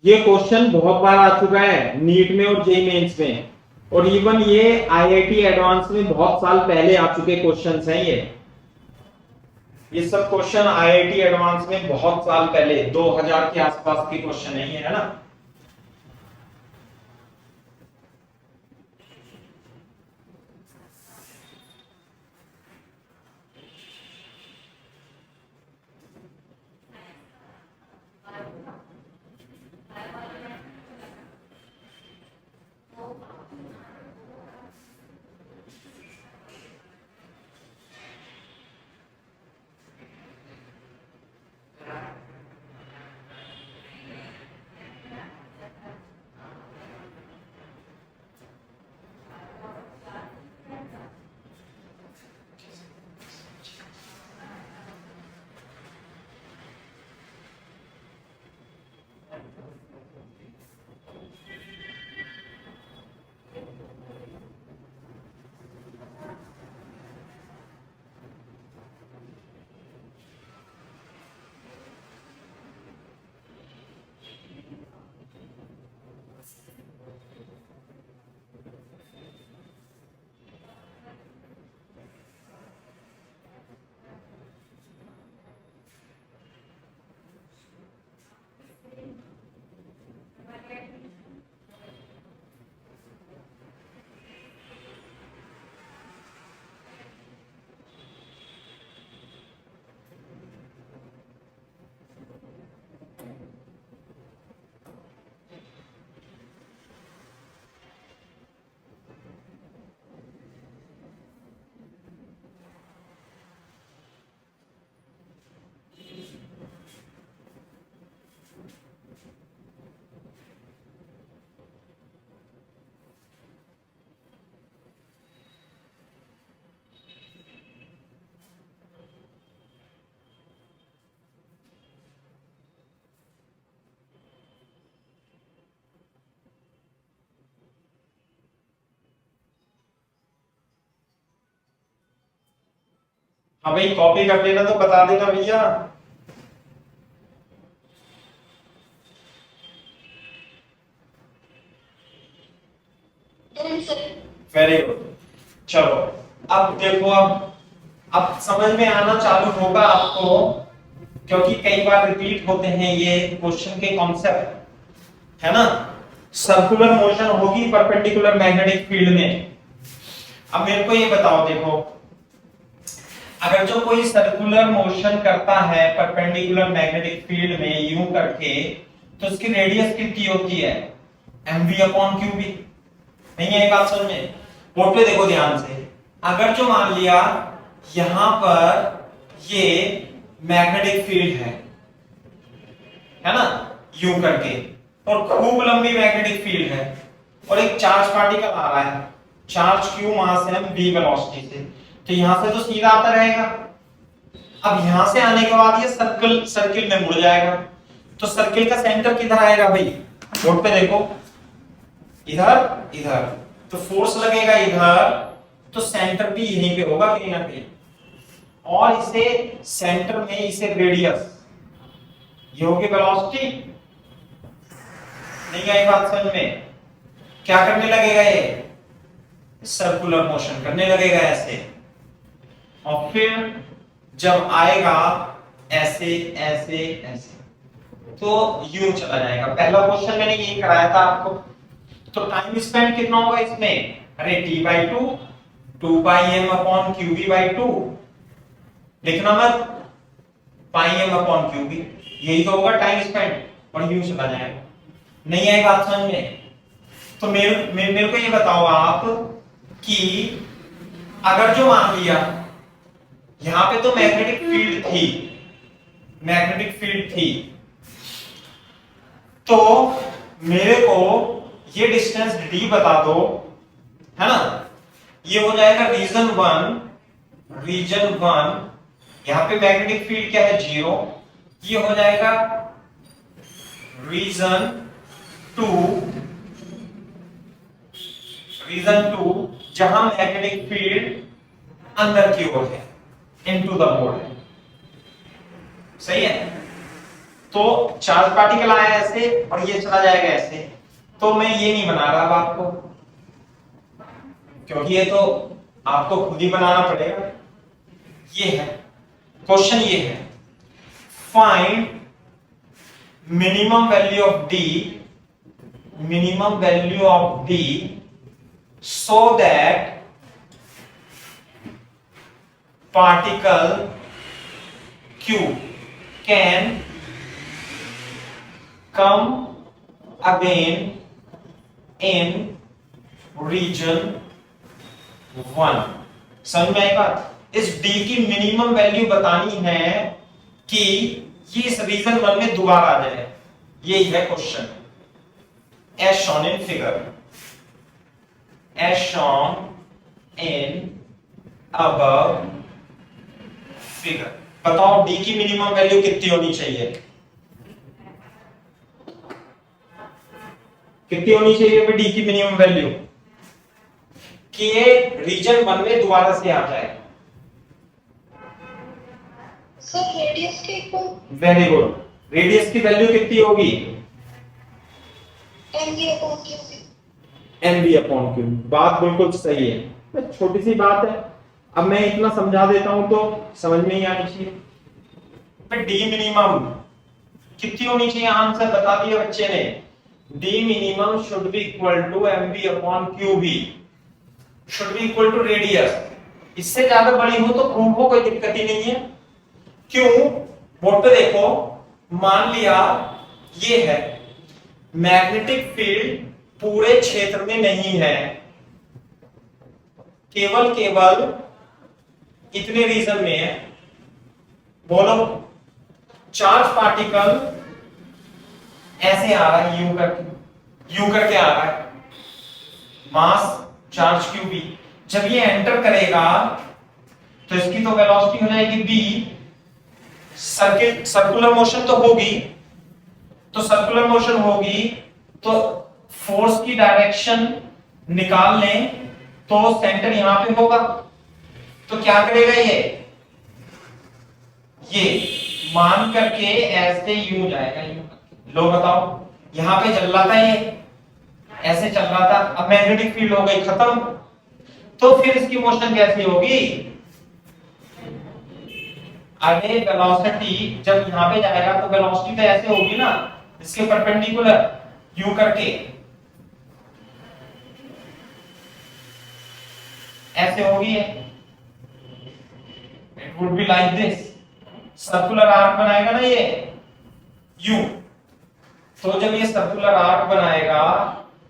ये क्वेश्चन बहुत बार आ चुका है नीट में और जेईई मेंस में, और इवन ये आईआईटी एडवांस में बहुत साल पहले आ चुके क्वेश्चंस हैं। ये सब क्वेश्चन आईआईटी एडवांस में बहुत साल पहले 2000 के आसपास के क्वेश्चन है ना। हाँ भाई कॉपी कर लेना तो बता देना भैया। Very good. चलो अब देखो, अब समझ में आना चालू होगा आपको, क्योंकि कई बार रिपीट होते हैं ये क्वेश्चन के कॉन्सेप्ट, है ना। सर्कुलर मोशन होगी परपेंडिकुलर मैग्नेटिक फील्ड में। अब मेरे को ये बताओ, देखो अगर जो कोई सर्कुलर मोशन करता है परपेंडिकुलर मैग्नेटिक फील्ड में यूं करके, तो उसकी रेडियस कितनी होती है, mv अपॉन क्यूबी। नहीं है ये बात समझ में? बोर्ड पे देखो ध्यान से। अगर जो मान लिया यहां पर ये मैग्नेटिक फील्ड है ना, यूं करके, और खूब लंबी मैग्नेटिक फील्ड है, और एक चार्ज पार्टिकल आ रहा है, चार्ज क्यू मास है v वेलोसिटी से, तो यहां से तो सीधा आता रहेगा। अब यहां से आने के बाद ये सर्किल में मुड़ जाएगा, तो सर्किल का सेंटर किधर आएगा भाई, बोर्ड पे देखो, इधर इधर, तो फोर्स लगेगा इधर, तो सेंटर भी यहीं पे होगा कहीं ना कहीं, और इसे सेंटर में इसे रेडियस, ये होगी वेलोसिटी। नहीं आई बात समझ में? क्या करने लगेगा ये, सर्कुलर मोशन करने लगेगा ऐसे, और फिर जब आएगा ऐसे ऐसे ऐसे, तो यूं चला जाएगा। पहला क्वेश्चन मैंने यही कराया था आपको। तो टाइम स्पेंड कितना होगा इसमें, अरे t/2 2 pi m upon qb by 2, लिखना मत पाई m अपॉन qb, यही तो होगा टाइम स्पेंड, और यूं चला जाएगा। नहीं आई बात समझ में? तो मेरे को ये बताओ आप कि अगर जो मान लिया यहां पे तो मैग्नेटिक फील्ड थी, मैग्नेटिक फील्ड थी, तो मेरे को ये डिस्टेंस d बता दो, है ना। ये हो जाएगा रीजन 1, रीजन 1, यहां पे मैग्नेटिक फील्ड क्या है, 0। ये हो जाएगा रीजन 2, रीजन 2 जहां मैग्नेटिक फील्ड अंदर की ओर है, इनटू द बोर्ड है, सही है। तो चार्ज पार्टिकल आया ऐसे और ये चला जाएगा ऐसे, तो मैं ये नहीं बना रहा अब आपको, क्योंकि ये तो आपको खुद ही बनाना पड़ेगा। ये है क्वेश्चन, ये है find minimum value of d, minimum value of d so that particle q can come again in region 1। समझ में आई बात? इस d की मिनिमम वैल्यू बतानी है कि ये इस रीजन 1 में दोबारा आ जाए, यही है question, as shown in figure, as shown in above figure। बताओ d की मिनिमम वैल्यू कितनी होनी चाहिए, कितनी होनी चाहिए d की मिनिमम वैल्यू, कि ये रीजन 1 में दोबारा से आ जाए। सर रेडियस के इक्वल। Very good. रेडियस की वैल्यू कितनी होगी, mv upon q। mv upon Q, बात बिल्कुल सही है। छोटी सी बात है, अब मैं इतना समझा देता हूं तो समझ में ही आनी चाहिए। डी मिनिमम कितनी होनी चाहिए, आंसर बता दिया बच्चे ने, D minimum should be equal to mv upon Q B, should be equal to radius. इससे ज्यादा बड़ी हो तो खूब हो, कोई दिक्कत ही नहीं है। क्यों, बोर्ड पे देखो, मान लिया ये है मैग्नेटिक फील्ड पूरे क्षेत्र में नहीं है, केवल इतने रीजन में है। बोलो, चार्ज पार्टिकल ऐसे आ रहा है, यूं करके आ रहा है, मास चार्ज क्यू बी, जब ये एंटर करेगा तो इसकी तो वेलोसिटी हो जाएगी b, सर्कुलर मोशन तो होगी, तो सर्कुलर मोशन होगी तो फोर्स की डायरेक्शन निकाल लें, तो सेंटर यहां पे होगा, तो क्या करेगा ये ये मान करके ऐसे यूं जाएगा, यूं। लो बताओ, यहां पे चल रहा था ये, ऐसे चल रहा था, अब मैग्नेटिक फील्ड हो गई खत्म। तो फिर इसकी मोशन कैसी होगी? अरे वेलोसिटी जब यहां पे जाएगा तो वेलोसिटी तो ऐसे होगी ना, इसके परपेंडिकुलर, यूं करके ऐसे होगी। It would be like this, circular arc बनाएगा ना ये, यूं। तो जब ये सर्कुलर आर्क बनाएगा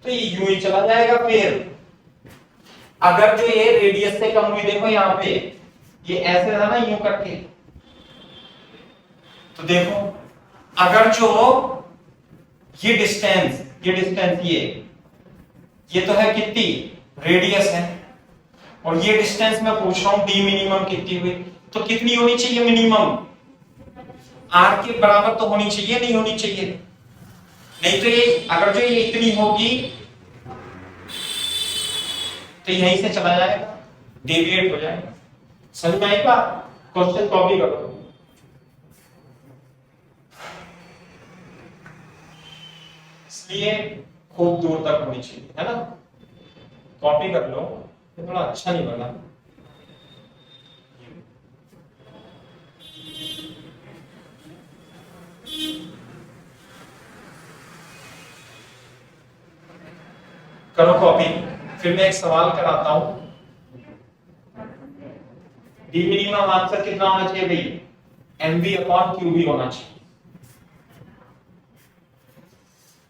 तो ये यूं ही चला जाएगा। फिर अगर जो ये रेडियस से कम हुई, देखो यहाँ पे ये ऐसे था ना, यूं करके, तो देखो अगर जो ये डिस्टेंस ये तो है कितनी, रेडियस है, और ये डिस्टेंस मैं पूछ रहा हूं डी मिनिमम कितनी हुई, तो कितनी होनी चाहिए मिनिमम? आर के बराबर तो होनी चाहिए, नहीं होनी चाहिए? नहीं तो ये अगर जो ये इतनी होगी तो यहीं से चला जाएगा, डेविएट हो जाएगा। समझ में आई बात? क्वेश्चन कॉपी करो। इसलिए खूब दूर तक होनी चाहिए, है ना? कॉपी कर लो, ये थोड़ा अच्छा नहीं बना। करो कॉपी। फिर मैं एक सवाल कराता हूं, डी मिनिमम आंसर कितना होना चाहिए भाई? एमवी अपॉन क्यूबी होना चाहिए।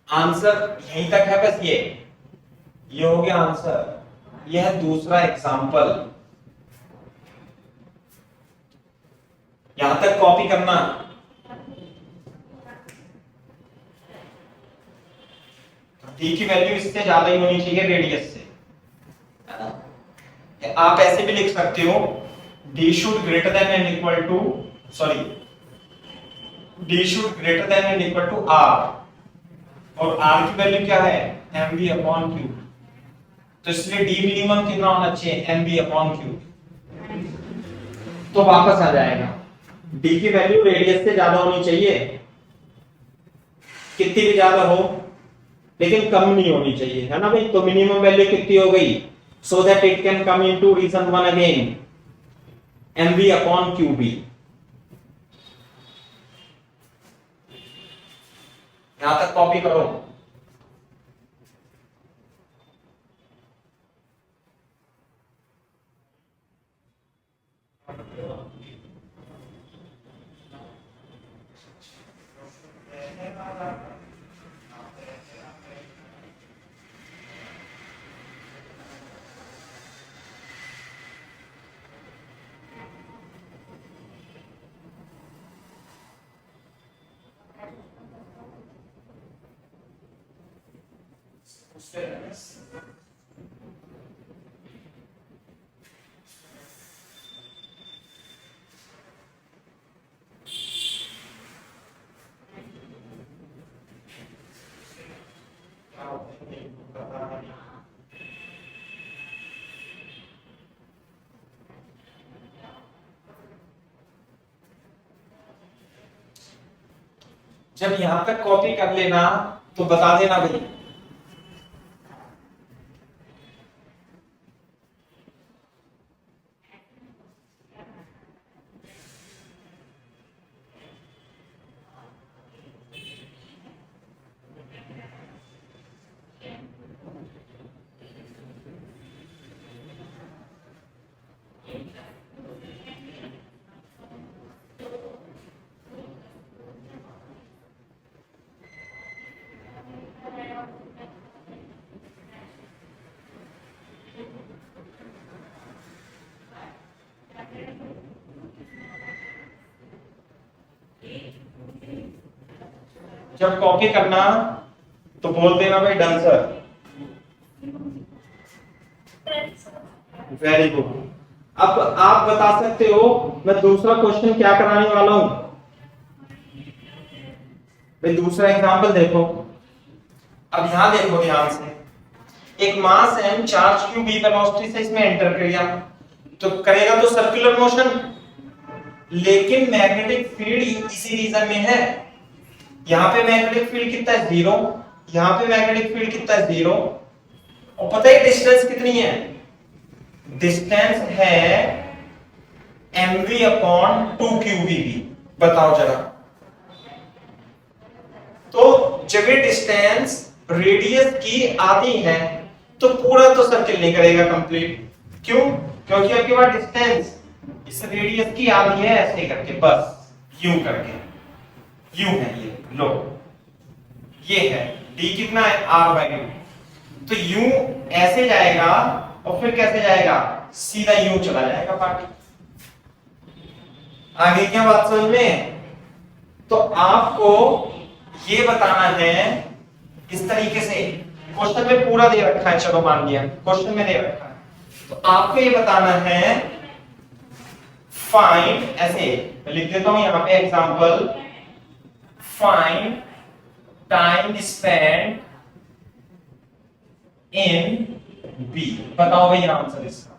आंसर यहीं तक है, बस ये हो गया आंसर। यह है दूसरा एग्जाम्पल, यहां तक कॉपी करना। डी की वैल्यू इससे ज्यादा ही होनी चाहिए रेडियस से, है ना? आप ऐसे भी लिख सकते हो, D should greater than and equal to, sorry, D should greater than and equal to R, और आर की वैल्यू क्या है? MV upon q. तो इसलिए डी मिनिमम कितना होना चाहिए? MV upon q. तो वापस आ जाएगा, डी की वैल्यू रेडियस से ज्यादा होनी चाहिए, कितनी भी ज्यादा हो, लेकिन कम नहीं होनी चाहिए, है ना भाई? तो मिनिमम वैल्यू कितनी हो गई? So that it can come into region one again, MV upon q B. यहां तक कॉपी करो। जब यहां तक कॉपी कर लेना तो बता देना भाई। जब कॉपी करना तो बोल देना भाई डन सर। Very good. अब आप बता सकते हो मैं दूसरा क्वेश्चन क्या कराने वाला हूं भाई। दूसरा एग्जांपल देखो, अब यहां देखो ध्यान से, एक मास m charge q v velocity से इसमें एंटर किया तो करेगा तो सर्कुलर मोशन, लेकिन मैग्नेटिक फील्ड इसी रीजन में है। यहां पे मैग्नेटिक फील्ड कितना है 0, यहां पे मैग्नेटिक फील्ड कितना है 0, और पता है डिस्टेंस कितनी है? डिस्टेंस है mv अपॉन 2qvb। बताओ जरा। तो जब ये डिस्टेंस रेडियस की आधी है तो पूरा तो सर्किल नहीं करेगा कंप्लीट। क्यों? क्योंकि आपके पास डिस्टेंस इस रेडियस की आधी है, ऐसे करके बस यूं करके, यूं है ये लो, ये है d कितना है r/2। तो यूं ऐसे जाएगा और फिर कैसे जाएगा? सीधा यूं चला जाएगा पार्टी। आगे क्या बात समझ में? तो आपको ये बताना है इस तरीके से। क्वेश्चन में पूरा दे रखा है, चलो मान लिया क्वेश्चन में दे रखा है, तो आपको ये बताना है फाइंड, ऐसे मैं लिख देता हूं यहां पे example, find time spend in B. बताओ भाई आंसर इसका।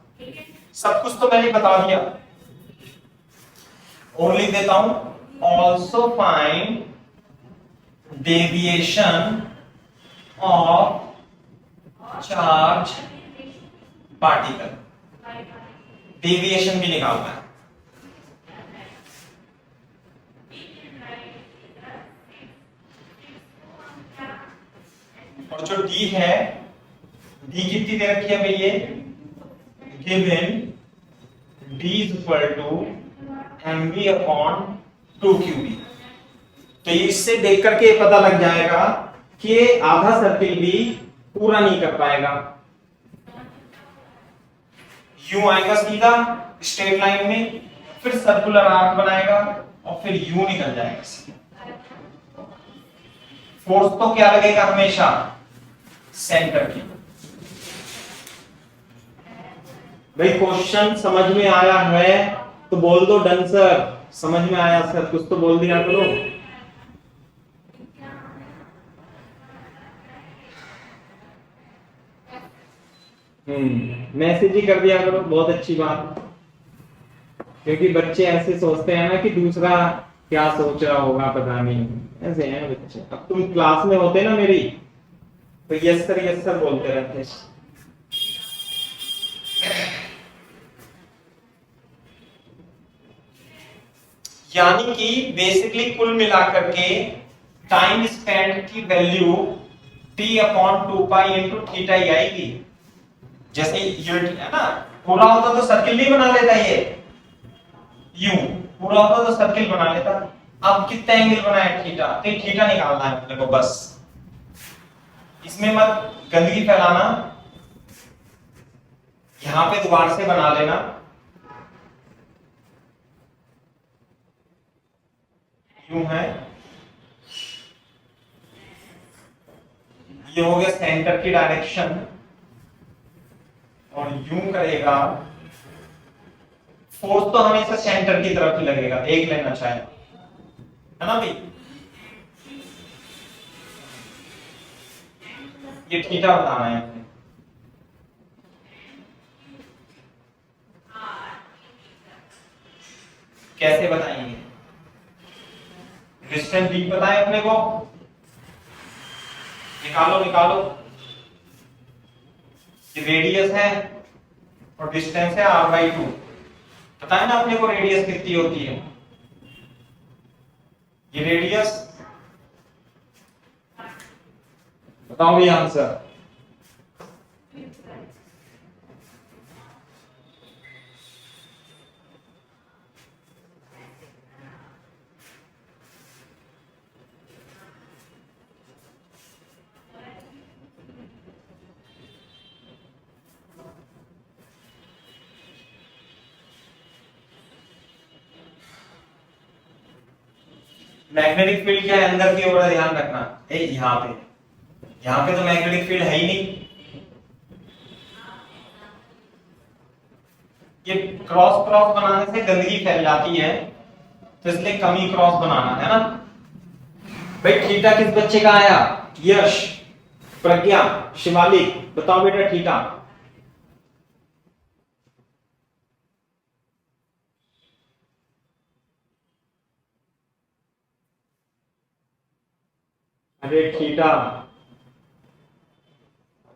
सब कुछ तो मैंने बता दिया, और लिख देता हूं also find deviation of charge particle. Deviation भी निकालना है। और जो d है, d कितनी दे रखी है भाई? ये given d is equal to mv upon 2qb। तो इससे देख करके पता लग जाएगा कि आधा सर्किल भी पूरा नहीं कर पाएगा। यूं आएगा सीधा स्ट्रेट लाइन में, फिर सर्कुलर आर्क बनाएगा और फिर यूं निकल जाएगा। फोर्स तो क्या लगेगा हमेशा? सेंटर की। भाई क्वेश्चन समझ में आया है तो बोल दो डन सर। समझ में आया सर कुछ तो बोल दिया करो। मैसेज ही कर दिया करो, बहुत अच्छी बात। क्योंकि बच्चे ऐसे सोचते हैं ना कि दूसरा क्या सोच रहा होगा पता नहीं, ऐसे हैं बच्चे। अब तुम क्लास में होते ना मेरी, तो यस सर बोलते रहते। यानी कि बेसिकली कुल मिलाकर के टाइम स्पेंड की value t upon 2 into theta ही आएगी। जैसे यूनिट है ना, पूरा होता तो सर्किल नहीं बना लेता, ये यूं पूरा होता तो सर्किल बना लेता। अब कितना एंगल बनाया? थीटा। तो थीटा निकालना है अपने को बस। इसमें मत गंदगी फैलाना, यहां पे दोबारा से बना लेना। यूं है, ये हो गया सेंटर की डायरेक्शन, और यूं करेगा। फोर्स तो हमेशा सेंटर की तरफ ही लगेगा, देख लेना चाहे, है ना भाई? ये थीटा बताना है हमें। कैसे बताएंगे? डिस्टेंस d पता है अपने को, निकालो। ये रेडियस है और डिस्टेंस है r/2। पता है ना अपने को रेडियस कितनी होती है? ये रेडियस, बताओ ये आंसर। मैग्नेटिक फील्ड क्या है? अंदर की ओर ध्यान रखना। यहाँ पे तो मैग्नेटिक फील्ड है ही नहीं। ये क्रॉस बनाने से गंदगी फैल जाती है, तो इसलिए कमी क्रॉस बनाना है ना भाई। थीटा किस बच्चे का आया? यश, प्रज्ञा, शिवालिक, बताओ बेटा थीटा। अरे थीटा,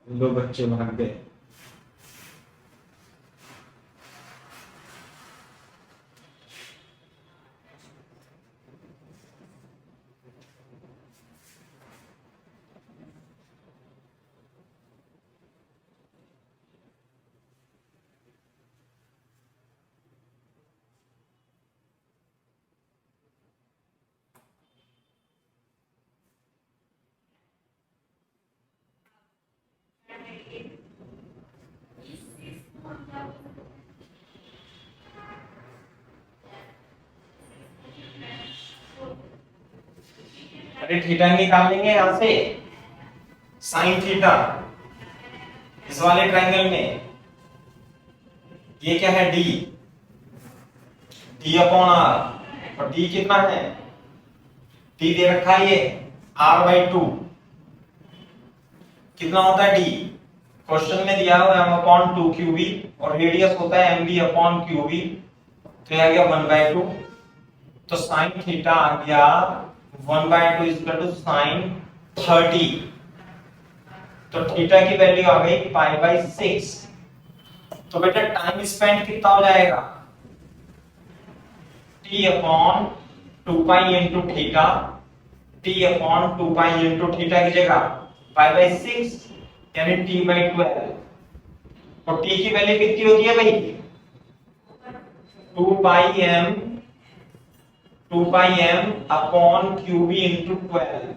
दो बच्चे भाग गए। अरे थीटा निकाल लेंगे यहां से, साइन थीटा इस वाले ट्रायंगल में, ये क्या है डी, डी अपॉन आर, और डी कितना है, डी दे रखा है ये r/2, कितना होता है डी, क्वेश्चन में दिया हुआ है m/2 क्यूबी, और रेडियस होता है mb अपॉन क्यूबी, तो ये आ गया 1/2, तो साइन थीटा आ गया 1/2 इक्वल टू साइन 30, तो थीटा की वैल्यू आ गई π/6। तो बेटा टाइम स्पेंड कितना हो जाएगा, t upon 2π into theta, t upon 2π into theta की जगह π/6 यानी t/12, और t की वैल्यू कितनी होती है भाई, 2πm अपॉन क्यूबी इंटू 12,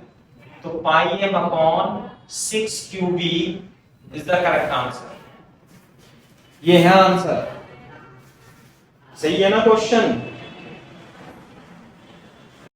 तो πm अपॉन 6 q B is the correct answer. ये है आंसर, सही है ना क्वेश्चन।